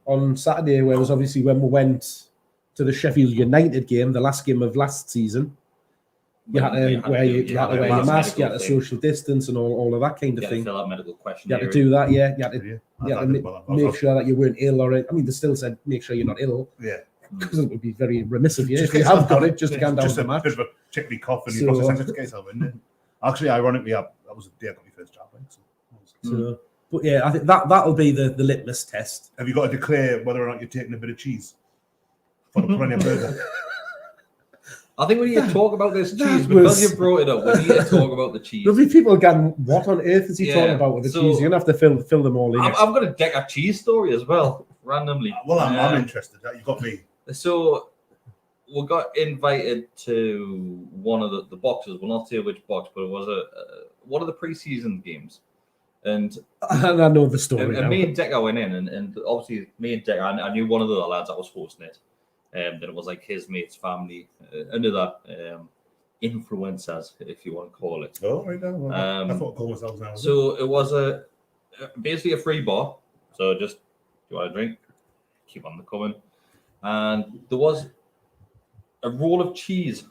on Saturday. Whereas obviously when we went to the Sheffield United game, the last game of last season, you had to wear your mask, you had to social distance, and all of that kind of thing. Fill out medical You questionnaire. had to do that, yeah. You had to make sure that you weren't ill or I mean, they still said make sure you're not ill. Yeah. Because it would be very remiss of you if you have got it, just to come down to the match. Just a bit of a tickly cough and you process sensitive to get yourself in it. Actually, ironically, that was the day I got my first job. So, but yeah, I think that'll be the litmus test. Have you got to declare whether or not you're taking a bit of cheese for the perennial burger? I think we need to talk about this cheese because you brought it up. We need to talk about the cheese. There'll be people going, "What on earth is he talking about with the cheese?" You're gonna have to fill them all in. I've got a Decker cheese story as well, randomly. Well, I'm interested. You got me. So we got invited to one of the boxes. We'll not say which box, but it was one of the preseason games. And I know the story. And me and Decker went in, and obviously me and Decker, I knew one of the lads that was hosting it. Then it was like his mate's family, another influencers, if you want to call it. Oh, right now. Well, I thought call myself now. So it was basically a free bar. So just, do you want a drink? Keep on the coming. And there was a roll of cheese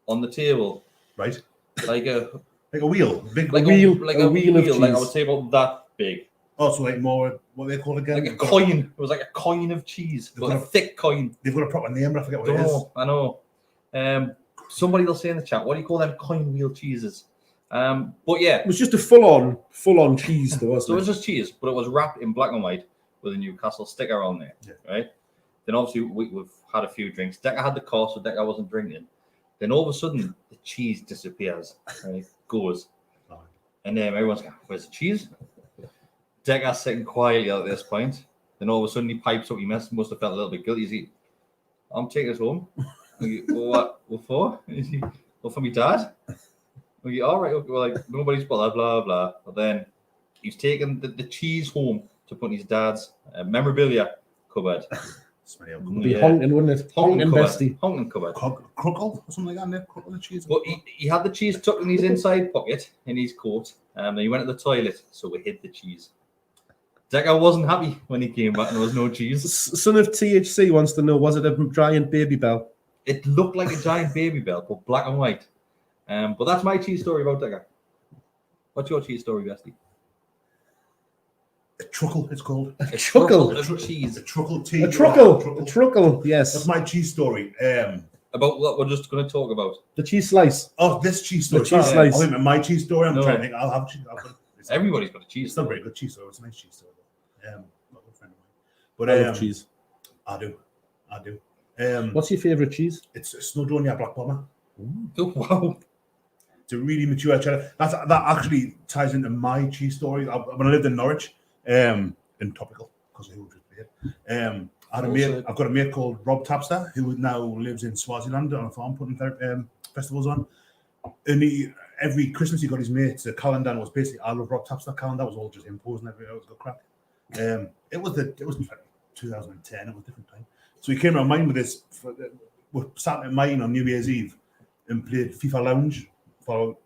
on the table. Right. Like a wheel. Like a wheel of cheese. Like I would say about that big. Oh, so like more, what they call again? Like a coin. It was like a coin of cheese, but a thick coin. They've got a proper name, but I forget what it is. I know. Somebody will say in the chat, what do you call them coin wheel cheeses? But yeah. It was just a full-on cheese, though, wasn't So it was just cheese, but it was wrapped in black and white with a Newcastle sticker on there, right? Then obviously we've had a few drinks. Decker had the car, so Decker wasn't drinking. Then all of a sudden, the cheese disappears, right? Goes. And then everyone's going, where's the cheese? Decker's sitting quietly at this point. Then all of a sudden, he pipes up. He must have felt a little bit guilty. He's like, I'm taking us home. What for? Is he, well, for me dad? All right, okay, well, like, nobody's blah, blah, blah. But then he's taking the cheese home to put in his dad's memorabilia cupboard. It'd be honking, wouldn't it? Honking Besty. Honking cupboard. Crockle or something like that, Nick? Crockle the cheese. But he had the cheese tucked in his inside pocket in his coat. And he went to the toilet, so we hid the cheese. Decker wasn't happy when he came back and there was no cheese. Son of THC wants to know, was it a giant baby bell? It looked like a giant baby bell, but black and white. But that's my cheese story about Decker. What's your cheese story, Besty? A truckle, it's called. A truckle of cheese. A truckle tea. A truckle, yes. That's my cheese story. About what we're just going to talk about. The cheese slice. Oh, this cheese story. The cheese slice. I think my cheese story. I'm trying to think. I'll have cheese. Everybody's got a cheese It's story. not a very good cheese story. It's a nice cheese story. Not a good friend of mine. But I love cheese. I do. What's your favourite cheese? It's a Snowdonia Black Bomber. Oh, wow. It's a really mature cheddar. That actually ties into my cheese story. When I lived in Norwich, in Topical, because who just played. I've got a mate called Rob Tapster who now lives in Swaziland on a farm putting festivals on. And every Christmas he got his mates a calendar, and it was basically I Love Rob Tapster calendar. It was all just him posing everywhere. It was good crack. It was 2010. It was a different time. So he came around mine with this. We sat at mine on New Year's Eve and played FIFA Lounge for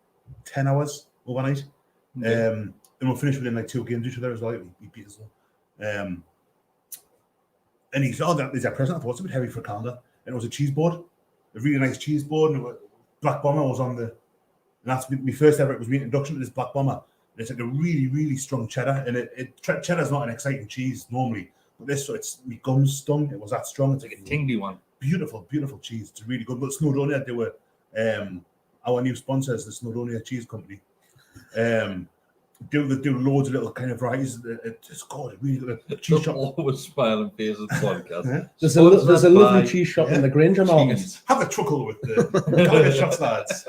10 hours overnight. And we'll finish within like 2 games each other as well. He beat us all. And he said, "Oh, there's a present. I thought it's a bit heavy for a calendar." And it was a cheese board, a really nice cheese board. And Black Bomber was on the. And that's my first ever. It was my introduction to this Black Bomber. And it's like a really, really strong cheddar. And cheddar's not an exciting cheese normally, but this, so it's my gums stung. It was that strong. It's like a tingly one. Beautiful, beautiful cheese. It's really good. But Snowdonia, they were our new sponsors, the Snowdonia Cheese Company. Do loads of little kind of varieties. It's called really good cheese shop. Always smiling faces podcast. Yeah. There's a lovely cheese shop in the Granger Market. Have a truckle with the GallowgateShots lads.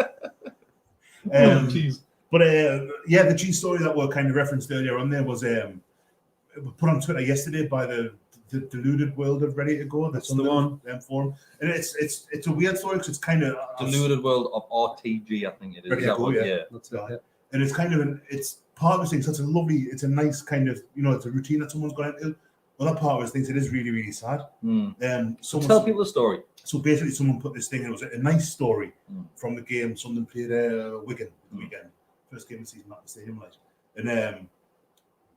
Cheese. But the cheese story that were kind of referenced earlier on there was put on Twitter yesterday by the the deluded world of Ready to Go. That's the one. For and it's a weird story because it's kind of Deluded World of RTG, I think it is. Ready Is to that Go, one? yeah. Yeah. That's it. Yeah. and it's kind of it's part of the thing. So it's a nice kind of it's a routine that someone's gone into. Other part of it thinks it is really really sad. Tell people the story. So basically, someone put this thing. It was a nice story from the game. Someone played Wigan the weekend, first game of the season at the stadium, like. And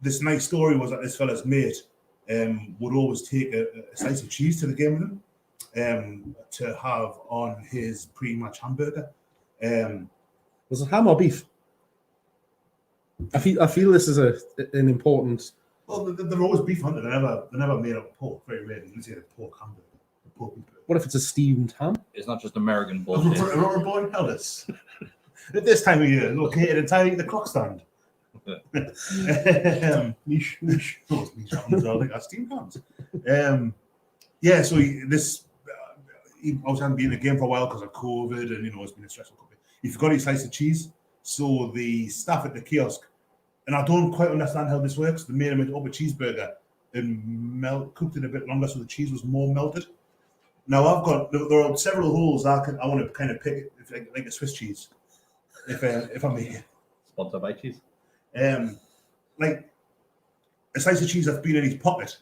this nice story was that this fella's mate would always take a slice of cheese to the game with him to have on his pre-match hamburger. Was it ham or beef? I feel this is an important. Well, they're always beef hunter. They never made up pork. Very rarely. You see a pork hamburger. A pork hamburger. What if it's a steamed ham? It's not just American bullshit. Rubber boy Ellis. At this time of year, located entirely at the clock stand. Niche. Oh, niche hams. I think that's steamed hams. Yeah. So he obviously hadn't been in the game for a while because of COVID, and it's been a stressful couple. He forgot his slice of cheese, so the staff at the kiosk, and I don't quite understand how this works. They made him up a cheeseburger and cooked it a bit longer, so the cheese was more melted. Now there are several holes I want to kind of pick, like a Swiss cheese, if I may. Sponsored by cheese. Like a slice of cheese that's been in his pocket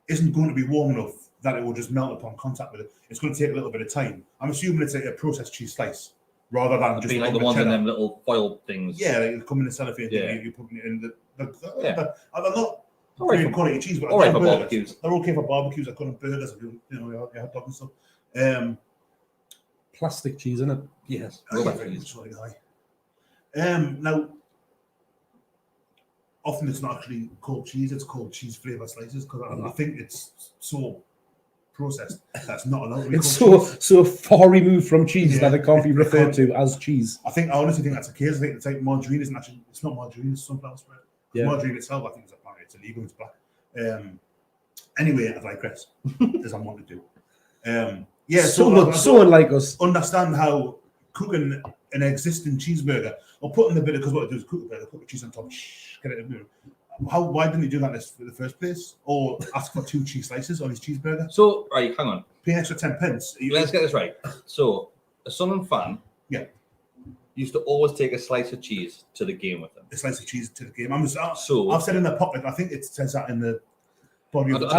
isn't going to be warm enough that it will just melt upon contact with it. It's going to take a little bit of time. I'm assuming it's like a processed cheese slice rather than just like the ones in them little foil things. Yeah, they come in the cellophane. Yeah. You're putting it in Yeah. they're not All right great for quality cheese, but all right they're for burgers. barbecues. They're okay for barbecues. I call them burgers. Your hot dog and stuff. Plastic cheese, isn't it? Yes. Very much so, now, often it's not actually called cheese; it's called cheese flavor slices because I think it's so processed that's not allowed to be It's called so far removed from cheese Yeah. that it can't be referred to as cheese. I honestly think that's the case. I think it's like margarine isn't actually. It's not margarine; it's sunflower spread. Yeah. Margarine itself, I think, it's illegal. It's black. Anyway, I digress, as I want to do. Yeah, so unlike us. Understand how cooking an existing cheeseburger or putting the bit because what it does is cook the cheese on top. Get it. Why didn't he do that in the first place, or ask for 2 cheese slices on his cheeseburger? So right, hang on. Pay an extra 10 pence. Let's get this right. So a Sunderland fan, used to always take a slice of cheese to the game with them. A slice of cheese to the game. So I've said in the pocket. I think it says that in the body of the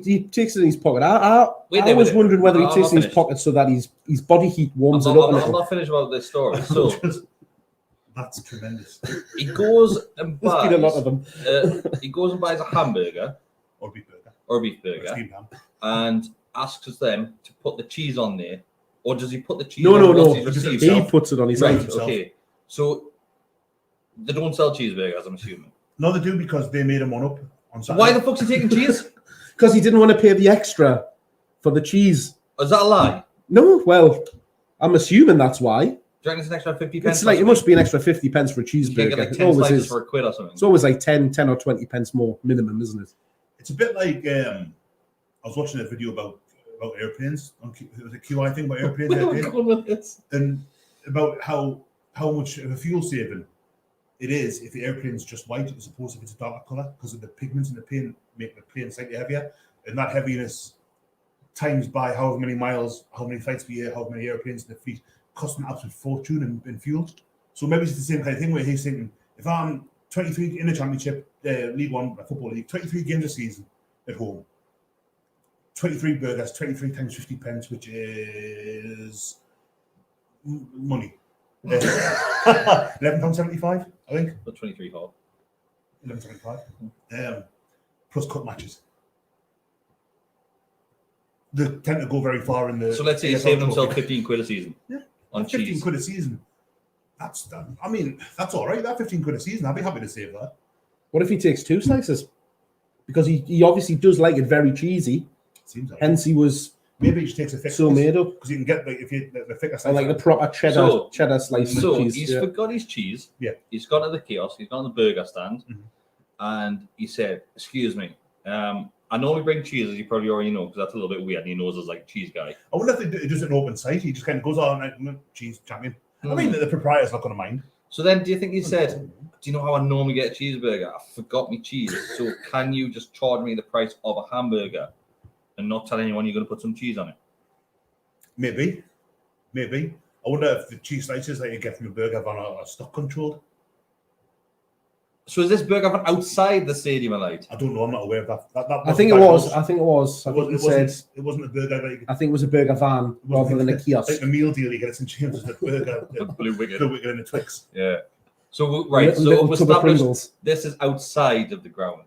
He takes it in his pocket. I was wondering whether he takes it in his pocket so that his body heat warms it up a I'm little. not finished about this story. So that's tremendous. he goes and There's buys. been a lot of them. He goes and buys a hamburger Or beef burger. or a beef burger, Steamed ham. and asks them to put the cheese on there, or does he put the cheese? No. once he's received He it? puts it on his Right. head. Okay. So they don't sell cheeseburgers, I'm assuming. No, they do because they made him one up on Saturday. Why the fuck's he taking cheese? Because he didn't want to pay the extra for the cheese. Is that a lie? No, well, I'm assuming that's why. Do you reckon it's an extra 50 pence? It's like it must be an extra 50 pence for a You can cheeseburger. get like It 10 always slices is. for £1 or something. It's always like 10 or 20 pence more minimum, isn't it? It's a bit like I was watching a video about airplanes. It was a QI thing about airplanes. Where are we going with this? And about how much of a fuel saving it is if the airplane's just white as opposed to if it's a darker colour because of the pigments in the paint make the plane slightly heavier, and that heaviness times by however many miles, how many flights per year, how many airplanes in the fleet cost an absolute fortune in fuel. So maybe it's the same kind of thing where he's thinking, if I'm 23 in the Championship, League One, Football League, 23 games a season at home, 23 burgers, 23 times 50 pence, which is money. £11.75, I think. For 23 hot. £11.75. Plus cut matches. They tend to go very far in the. So let's say he's saving himself £15 a season. Yeah. On 15 cheese. quid a season. That's all right. That 15 quid a season, I'd be happy to save that. What if he takes 2 slices? Because he obviously does like it very cheesy. Seems like Hence he was maybe he just takes a thick so made up. because you can get if you the thicker Or slice. like the proper cheddar slice of So cheese. he's Yeah. forgot his cheese. Yeah. He's gone to the kiosk. He's gone to the burger stand, Mhm. and he said, "Excuse me, I normally bring cheese, as you probably already know, because that's a little bit weird." And he knows as like cheese guy. I wonder if he does it in open sight. He just kind of goes on cheese champion. I mean, the proprietor's not going to mind. So then, do you think he said, do you know how I normally get a cheeseburger? I forgot my cheese. So can you just charge me the price of a hamburger and not tell anyone you're going to put some cheese on it? Maybe. I wonder if the cheese slices that you get from a burger van are stock controlled. So is this burger van outside the stadium alight? I don't know. I'm not aware of that. I think it was. I think he it wasn't a burger. I think it was a burger van rather than a kiosk. Like the meal deal you get at St James is a burger, Blue Wicket. and a Twix. Yeah. So right. So Little we've tub of established Pringles. this is outside of the ground.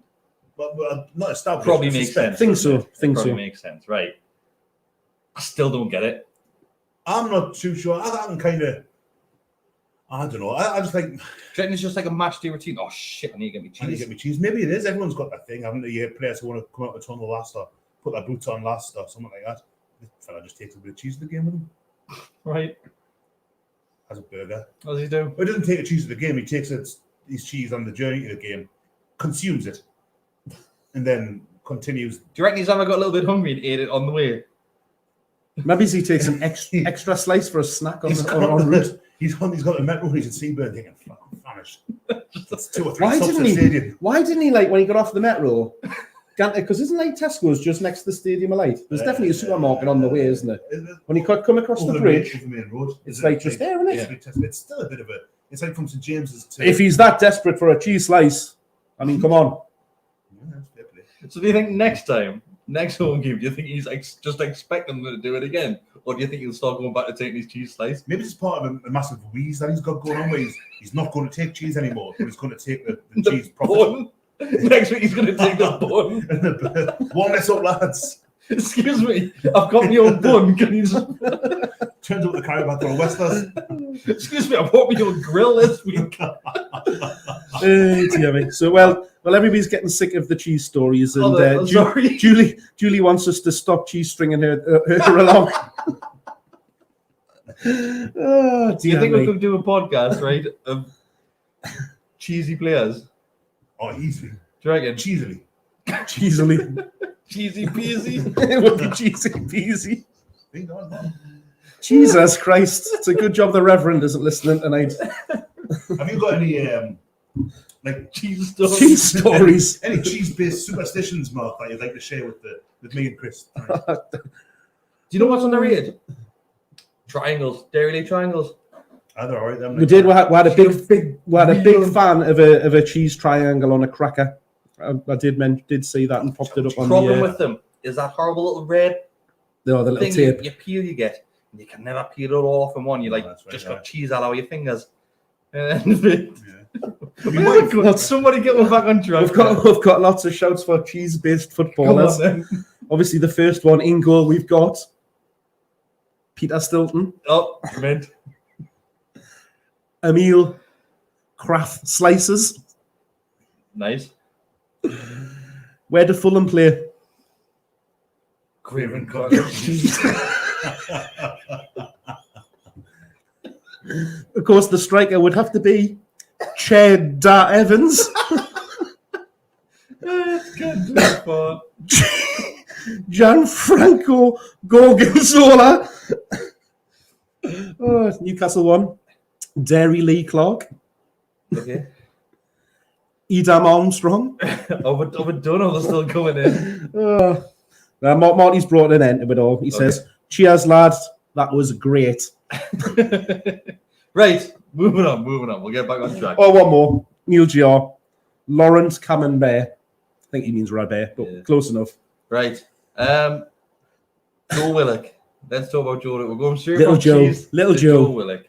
But not established. Probably I makes suspect. sense. Think Probably so. makes sense. Right. I still don't get it. I'm not too sure. I can kind of. I don't know. I just like. Do you reckon it's just like a match day routine? Oh shit! I need to get me I need to cheese. get me cheese. Maybe it is. Everyone's got that thing, haven't they? You hear players who want to come out the tunnel last or put their boots on last or something like that. This fella just takes a bit of cheese to the game with him. Right. As a burger. What does he do? He doesn't take a cheese to the game. He takes his cheese on the journey to the game, consumes it, and then continues. Do you reckon he's ever got a little bit hungry and ate it on the way? Maybe he takes an extra slice for a snack on route. He's got a metro. He's at Seaburn thinking, "Fuck, I'm famished." That's 2 or 3 Why stops didn't at the he? stadium. Why didn't he, like, when he got off the metro? Because isn't like Tesco's just next to the stadium alight? There's definitely a supermarket on the way, isn't there? When you come across the bridge, over the main road, it's like just there, isn't it? It's still a bit of a. It's like from St James's to. If he's that desperate for a cheese slice, I mean, come on. Yeah, that's fair play. So do you think next home game, do you think he's just expecting them to do it again? Or do you think he'll start going back to taking his cheese slice? Maybe it's part of a massive wheeze that he's got going on where he's not going to take cheese anymore, but he's going to take the cheese properly. Bun. Next week he's going to take the bun. Warm this up, lads. Excuse me, I've got my own bun. Can you just... Turns out the carry back on Westers. Excuse me, I've got my own grill this week. Dear me. So, well, everybody's getting sick of the cheese stories, and sorry. Julie wants us to stop cheese stringing her along. Oh, Do you think we could do a podcast, right, of cheesy players? Oh, easily. Do you reckon? Cheesily. Cheesily. Cheesy peasy. It would be cheesy peasy. Bring on, man. Jesus Christ. It's a good job the Reverend isn't listening tonight. Have you got any like Cheese stories. Cheese stories. any cheese-based superstitions, Mark, that you'd like to share with me and Kris? Do you know what's underrated? Triangles. Dairy League triangles. They're all right. Them. We had a big fan of a cheese triangle on a cracker. I did see that and popped it up on Problem with them is that horrible little red the little thing tape. you peel you get. And you can never peel it all off in one. You got cheese all over your fingers. And somebody get one back on track. We've got lots of shouts for cheese-based footballers. Obviously, the first one in goal we've got Peter Stilton. Oh, meant. Emil Kraft slices. Nice. Where do Fulham play? Craven Cottage. Of course, the striker would have to be Cheddar Evans. That's good. Gianfranco Gorgonzola. Oh, Newcastle one. Dairy Lee Clark. Okay. Edam Armstrong. Overdone, they're still going in. Now, Marty's brought an end to it all. He says, cheers, lads. That was great. Right, moving on. We'll get back on track. Oh, one more. Neil Gior. Lawrence Camembert. I think he means Robert, but close enough. Right. Joe Willock. Let's talk about Joe. We're going straight Little from Joe. cheese Little to Joe. Willock.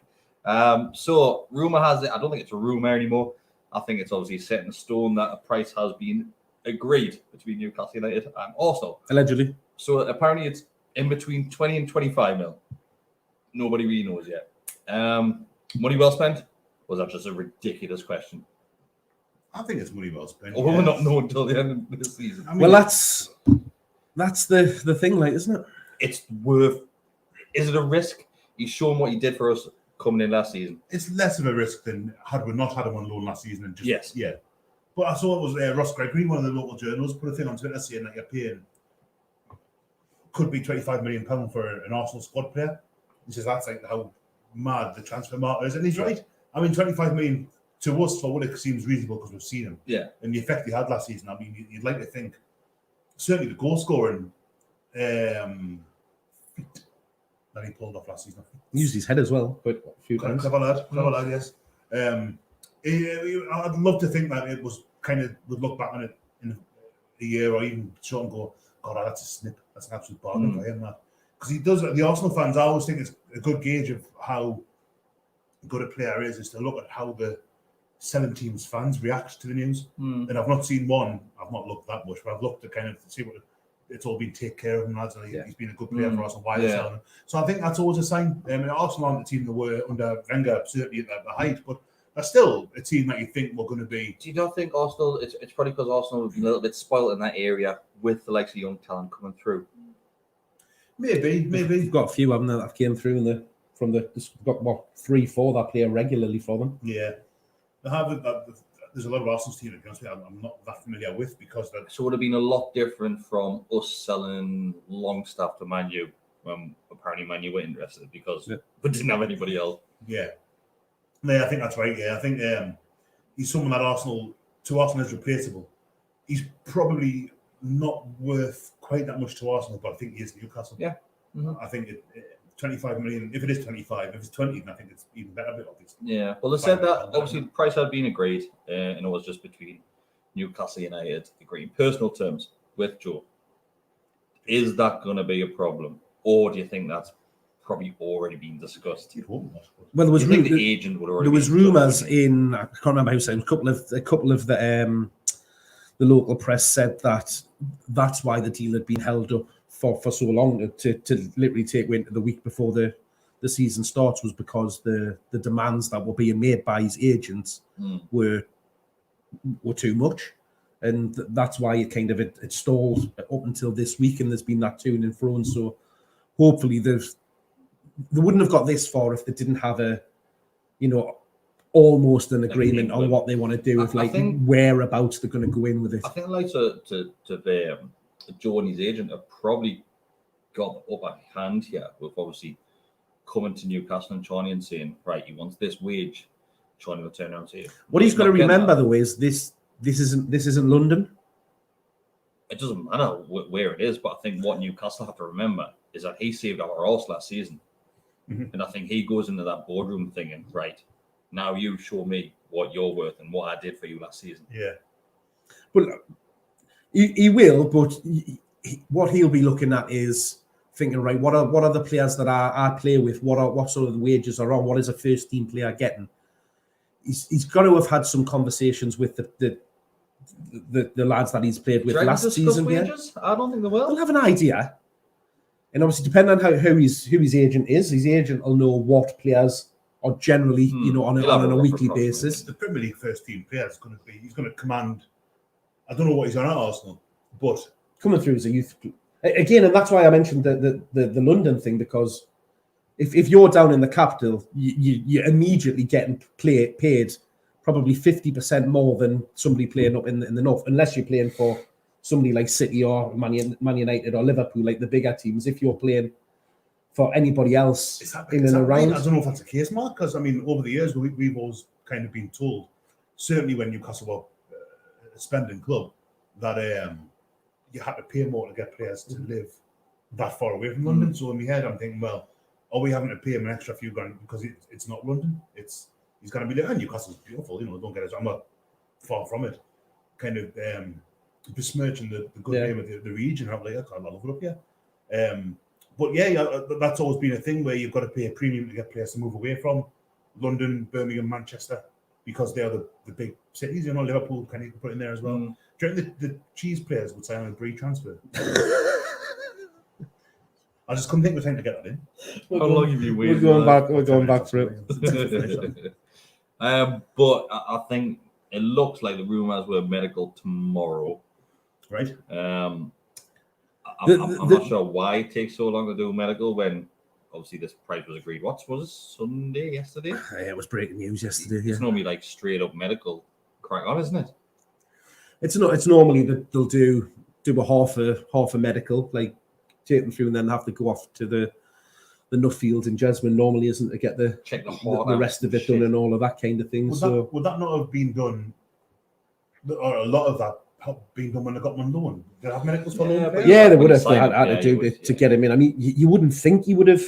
So, rumour has it, I don't think it's a rumour anymore. I think it's obviously set in stone that a price has been agreed between Newcastle United and Arsenal. Allegedly. So, apparently it's in between 20 and 25 mil. Nobody really knows yet. Money well spent? Was that just a ridiculous question? I think it's money well spent. Or will we not know until the end of the season? I mean, well, that's the thing, like, isn't it? It's worth. Is it a risk? He's shown what he did for us coming in last season. It's less of a risk than had we not had him on loan last season. And just, Yes. Yeah. But I saw it was Ross Gregory, one of the local journals, put a thing on Twitter saying that you're paying could be £25 million for an Arsenal squad player. He says that's like how mad the transfer market is, and he's right. I mean, 25 million to us for Willock seems reasonable because we've seen him. Yeah. And the effect he had last season, I mean, you'd like to think, certainly the goal scoring that he pulled off last season. He used his head as well, but a few times. Clever lad, yes. I'd love to think that it was kind of, would look back on it in a year or even short and go, God, that's a snip. That's an absolute bargain for him, that. Because he does, the Arsenal fans, I always think it's a good gauge of how good a player is to look at how the selling team's fans react to the news. And I've not seen one, I've not looked that much, but I've looked to kind of see what it's all been take care of him, lads, and he's been a good player for us and why they're selling him. So I think that's always a sign. Arsenal aren't the team that were under Wenger, certainly at the height, but they're still a team that you think we're going to be. Do you not think Arsenal, it's probably because Arsenal have been a little bit spoiled in that area with the likes of young talent coming through? Maybe. We've got a few, haven't they, that came through got what, 3-4 that play regularly for them. Yeah. They have there's a lot of Arsenal teams against me I'm not that familiar with because that. So it would have been a lot different from us selling Longstaff to Man U when apparently Man U were interested because we didn't have anybody else. Yeah, I think that's right. Yeah, I think he's someone that Arsenal is replaceable. He's probably not worth quite that much to Arsenal, but I think he is Newcastle. Yeah. I think 25 million, if it is 25, if it's 20, then I think it's even better, obviously. Yeah, well, they said that obviously the price had been agreed, and it was just between Newcastle United agreeing personal terms with Joe. Is that going to be a problem, or do you think that's probably already been discussed? Well, there was the agent would already. There was rumours in, I can't remember who said, a couple of the local press said that that's why the deal had been held up for so long to literally take into the week before the season starts, was because the demands that were being made by his agents were too much, and that's why it stalled up until this week, and there's been that to and fro. So hopefully they wouldn't have got this far if they didn't have almost an agreement on what they want to do with whereabouts they're going to go in with it. I think to Joe and his agent have probably got the upper hand here with obviously coming to Newcastle and Charlie and saying, right, he wants this wage. Charlie will turn around and say, what he's got to remember though is this isn't London. It doesn't matter where it is, but I think what Newcastle have to remember is that he saved our arse last season. And I think he goes into that boardroom thinking, right, now you show me what you're worth and what I did for you last season. Yeah. But he will, but what he'll be looking at is thinking, right, what are the players that I play with? What sort of wages are on? What is a first team player getting? He's got to have had some conversations with the lads that he's played with last season. Wages? I don't think they will. They'll have an idea, and obviously depending on who his agent is, his agent will know what players are generally on a weekly basis. The Premier League first team player is going to be, he's going to command. I don't know what he's on at Arsenal, but coming through as a youth again, and that's why I mentioned the London thing, because if you're down in the capital, you're immediately getting paid probably 50% more than somebody playing up in the north, unless you're playing for somebody like City or Man United or Liverpool, like the bigger teams. If you're playing for anybody else in and around, right? I don't know if that's the case, Mark, because I mean, over the years we've always kind of been told, certainly when Newcastle were a spending club, that you had to pay more to get players to live that far away from London. So in my head, I'm thinking, well, are we having to pay him an extra few grand because it's not London? He's going to be there. And Newcastle's beautiful, don't get us. I'm not far from it. Kind of besmirching the good name of the region. I'm like, I love it up here. But that's always been a thing where you've got to pay a premium to get players to move away from London, Birmingham, Manchester, because they are the big cities. Liverpool can you put in there as well. Do you think the cheese players would say on a free transfer? I just couldn't think of time to get that in. How long have you waited? We're going back for it. But I think it looks like the rumours were medical tomorrow. Right. I'm not sure why it takes so long to do medical when obviously this price was agreed. What was it? Sunday, yesterday? It was breaking news yesterday. It's normally like straight up medical crack on, isn't it? It's normally that they'll do a half a medical, like take them through, and then have to go off to Nuffield in Jesmond normally isn't to get the Check the heart the out rest of it shit. done and all of that kind of thing. Would that not have been done, or a lot of that been done when they got him on loan? Did they have medicals for loan? but yeah, they when would he have signed had him, to do he was, to get him in. I mean, you wouldn't think he would have,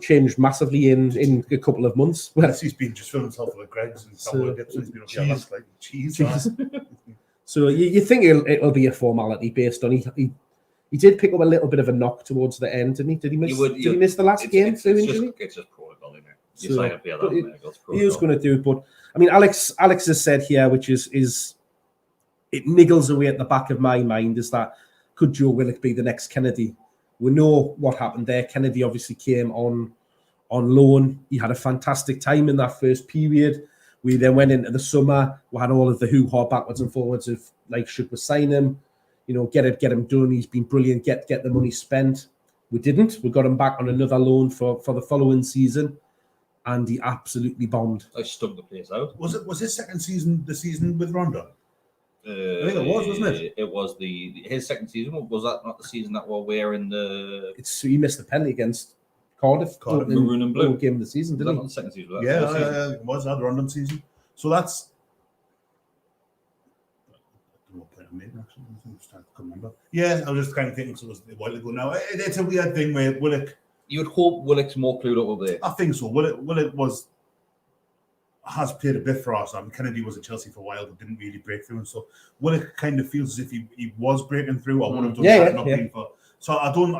changed massively in a couple of months. Well, He's been just filling himself with Greg's and So- Dips, and he's been up Jeez. here last like cheese. So you think it'll be a formality based on he did pick up a little bit of a knock towards the end, didn't he? Did he miss? Did he miss the last game through injury? It's just protocol, isn't it? You So, sign up here, but that medical's He was protocol. going to do it, but I mean, Alex has said here, which is it niggles away at the back of my mind, is that could Joe Willock be the next Kennedy? We know what happened there. Kennedy obviously came on loan. He had a fantastic time in that first period. We then went into the summer. We had all of the hoo-ha backwards and forwards of like, should we sign him? Get him done. He's been brilliant. Get the money spent. We didn't. We got him back on another loan for the following season, and he absolutely bombed. I stunk the place out. Was his second season the season with Ronda? I think it was, wasn't it? It was his second season. Was that not the season that we're wearing the He missed the penalty against Cardiff, Maroon and Blue game of the season, Was that didn't not he? the second season? Was that the first season? It was that random season. So that's. I don't know what point I made, actually. I'm just trying to remember. Yeah, I was just kind of thinking, so it was a while ago now. It's a weird thing where Willock. You would hope Willock's more clued up over there. I think so. Willock has played a bit for us. I mean, Kennedy was at Chelsea for a while, but didn't really break through. And so Willock kind of feels as if he was breaking through, or would have done that not been for. So I don't.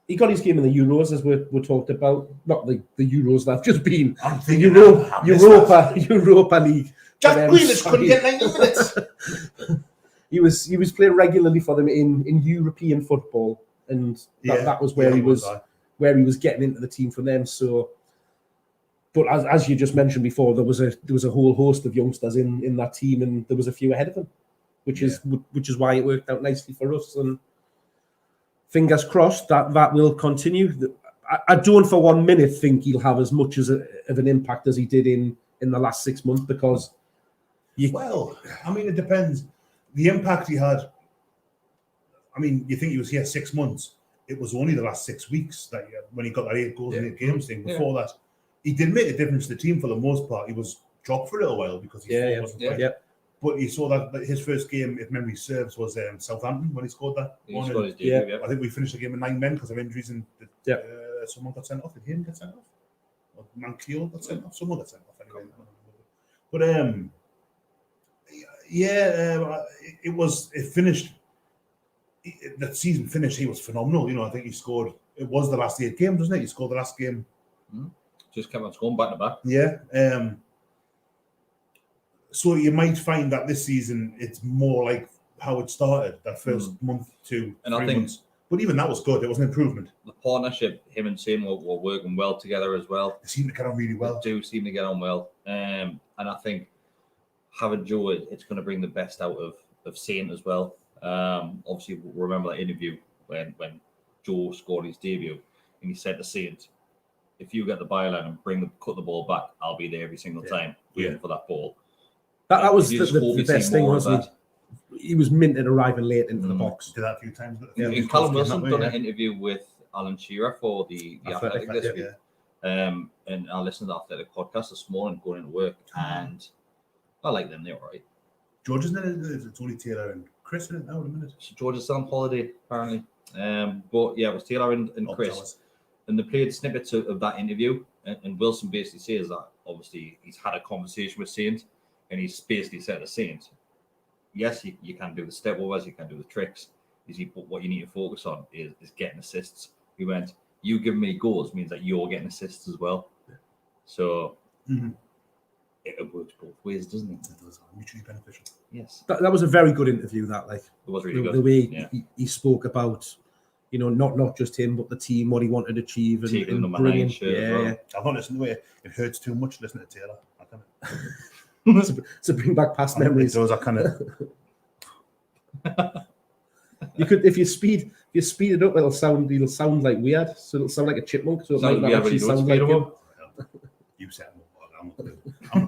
He got his game in the Euros, as we talked about. Not the Euros that have just been. I'm The thinking Europa League. Jack And, Grealish couldn't get 90 minutes. He was playing regularly for them in European football, and that was where he was getting into the team for them. So, but as you just mentioned before, there was a whole host of youngsters in that team, and there was a few ahead of him, which is why it worked out nicely for us. And fingers crossed that will continue. I don't for 1 minute think he'll have as much of an impact as he did in the last 6 months, because well, I mean, it depends. The impact he had. I mean, you think he was here 6 months. It was only the last 6 weeks that when he got that 8 goals in 8 games thing. Before that, he did make a difference to the team for the most part. He was dropped for a little while because he wasn't playing. But you saw that his first game, if memory serves, was Southampton when he scored that. I think we finished the game with 9 men because of injuries, and someone got sent off. Did he get sent off? Or Mankiel got sent off? Someone got sent off anyway. But it finished. That season finished. He was phenomenal. I think he scored. It was the last 8 games, wasn't it? He scored the last game. Just kept on scoring back to back. Yeah. So you might find that this season it's more like how it started, that first month to 3 months. But even that was good. It was an improvement. The partnership, him and Sam were working well together as well. They seem to get on really well. They do seem to get on well. And I think having Joe, it's going to bring the best out of Saint as well. Obviously, remember that interview when Joe scored his debut, and he said to Saint, "If you get the byline and cut the ball back, I'll be there every single time waiting for that ball." That was the best thing, wasn't it? He was minted arriving late into the box. Did that a few times. And Callum Wilson done an interview with Alan Shearer for the Athletic this week. And I listened to the Athletic podcast this morning going into work, and I like them. They're all right. George, isn't it? It's only Taylor and Kris in it now in a minute. So George is on holiday, apparently. But yeah, it was Taylor and Kris. And they played snippets of that interview. And Wilson basically says that obviously he's had a conversation with Saint, and he's basically said to Saint, yes, you can do the step overs, you can do the tricks. But what you need to focus on is getting assists. He went, you giving me goals means that you're getting assists as well. So it works both ways, doesn't it? It does. Mutually beneficial. Yes. That was a very good interview, that. Like, it was really good. The way he spoke about, not just him, but the team, what he wanted to achieve. And number 9 shirt. I've not listened to it. It hurts too much listening to Taylor. I can't. to bring back past memories. Those are kind of. You could, if you speed it up, it'll sound like weird. So it'll sound like a chipmunk. So it might not actually sound like him. You said I'm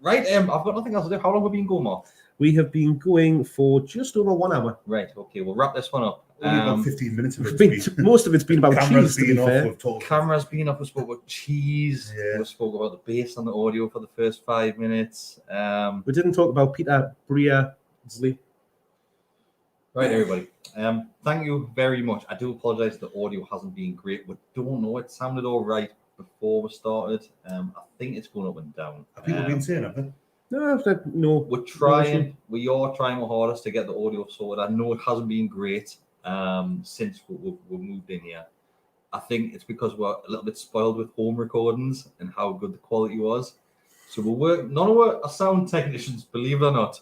right. I've got nothing else to do. How long have we been going, Mark? We have been going for just over 1 hour. Right. Okay. We'll wrap this one up. Only about 15 minutes of Most of it's been about cameras cheese, to be being off. fair. We've talked. Camera's been up. We spoke about cheese. Yeah. We spoke about the bass on the audio for the first 5 minutes. We didn't talk about Peter Brearsley. Right, everybody. Thank you very much. I do apologise the audio hasn't been great. We don't know. It sounded all right before we started. I think it's going up and down. Have people been saying, have they? No. We're trying. We are trying our hardest to get the audio sorted. I know it hasn't been great since we moved in here. I think it's because we're a little bit spoiled with home recordings and how good the quality was. So none of our sound technicians, believe it or not.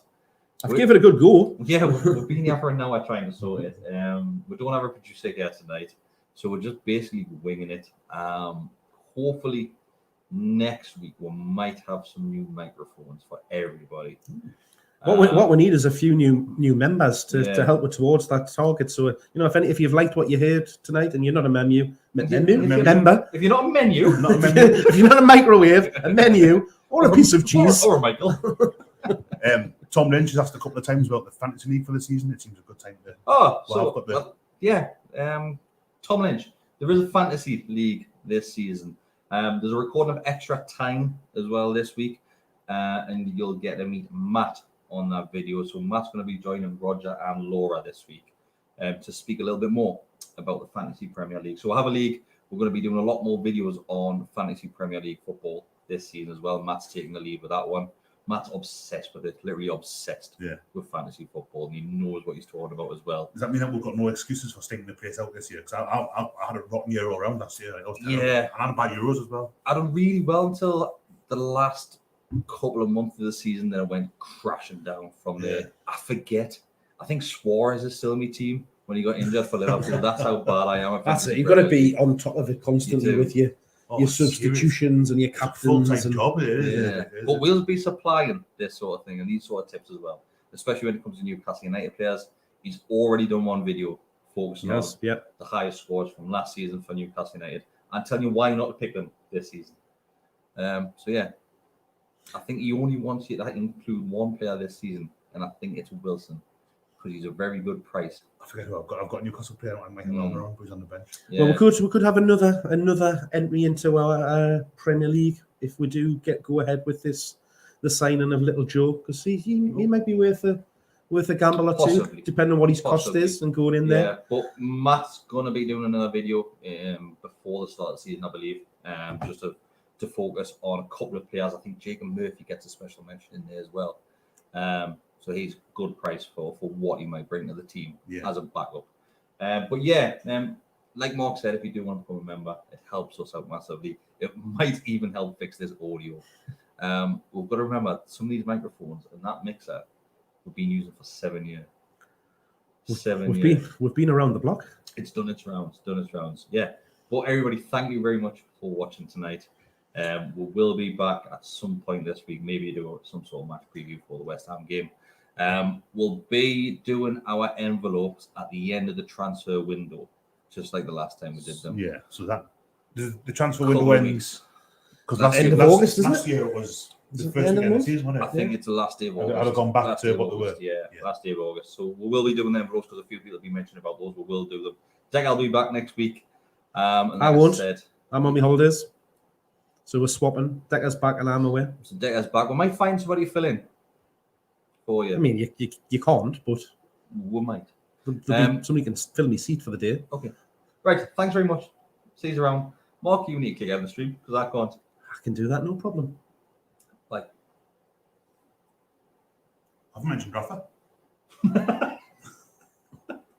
I've given it a good go. Yeah, we've been here for an hour trying to sort it. We don't have a producer here tonight, so we're just basically winging it. Hopefully, next week we might have some new microphones for everybody. What we need is a few new members to help us towards that target. So if you've liked what you heard tonight and you're not a member, if you're not a menu, if you're not a microwave, a menu, or a piece of cheese, or Michael. Tom Lynch has asked a couple of times about the fantasy league for the season. It seems a good time to. Tom Lynch. There is a fantasy league this season. There's a recording of extra time as well this week, and you'll get to meet Matt on that video. So Matt's going to be joining Roger and Laura this week to speak a little bit more about the Fantasy Premier League. So we'll have a league. We're going to be doing a lot more videos on Fantasy Premier League football this season as well. Matt's taking the lead with that one. Matt's obsessed with it, literally obsessed with fantasy football, and he knows what he's talking about as well. Does that mean that we've got no excuses for stinking the place out this year? Because I had a rotten year all around last year. I had bad Euros as well. I done really well until the last couple of months of the season, then I went crashing down from there. I forget. I think Suarez is still in my team when he got injured for Liverpool. That's how bad I am. That's it. You've got to be on top of it constantly with your substitutions and your captains. Full-time job, it is. But we'll be supplying this sort of thing and these sort of tips as well, especially when it comes to Newcastle United players. He's already done one video focusing on the highest scores from last season for Newcastle United. I'm telling you why not to pick them this season. I think he only wants you to include one player this season, and I think it's Wilson, because he's a very good price. I forget who I've got. I've got a Newcastle player. I might have wrong, who's on the bench. Yeah. Well, we could have another entry into our Premier League if we do go ahead with the signing of Little Joe, because he might be worth a gamble or two, depending on what his cost is and going in there. Yeah, but Matt's gonna be doing another video before the start of the season, I believe, just to focus on a couple of players. I think Jacob Murphy gets a special mention in there as well. So he's good price for what he might bring to the team as a backup. Like Mark said, if you do want to become a member, it helps us out massively. It might even help fix this audio. We've got to remember some of these microphones and that mixer we've been using for 7 years. We've been around the block. It's done its rounds. Yeah. But everybody, thank you very much for watching tonight. We will be back at some point this week, maybe do some sort of match preview for the West Ham game. We'll be doing our envelopes at the end of the transfer window, just like the last time we did them. Yeah, so that the transfer window ends because last year it was the first weekend of the season, wasn't it? I think it's the last day of August. I'd have gone back to what they were. Yeah, last day of August. So we will be doing the envelopes because a few people have been mentioning about those. We will do them. I think I'll be back next week. And I won't. I'm on my holidays. So we're swapping. Decker's back and I'm away. So Decker's back. We might find somebody to fill in for you. I mean, you can't, but we might. Somebody can fill me seat for the day. Okay. Right. Thanks very much. See you around. Mark, you need to kick out the stream because I can't. I can do that, no problem. I haven't mentioned Rafa.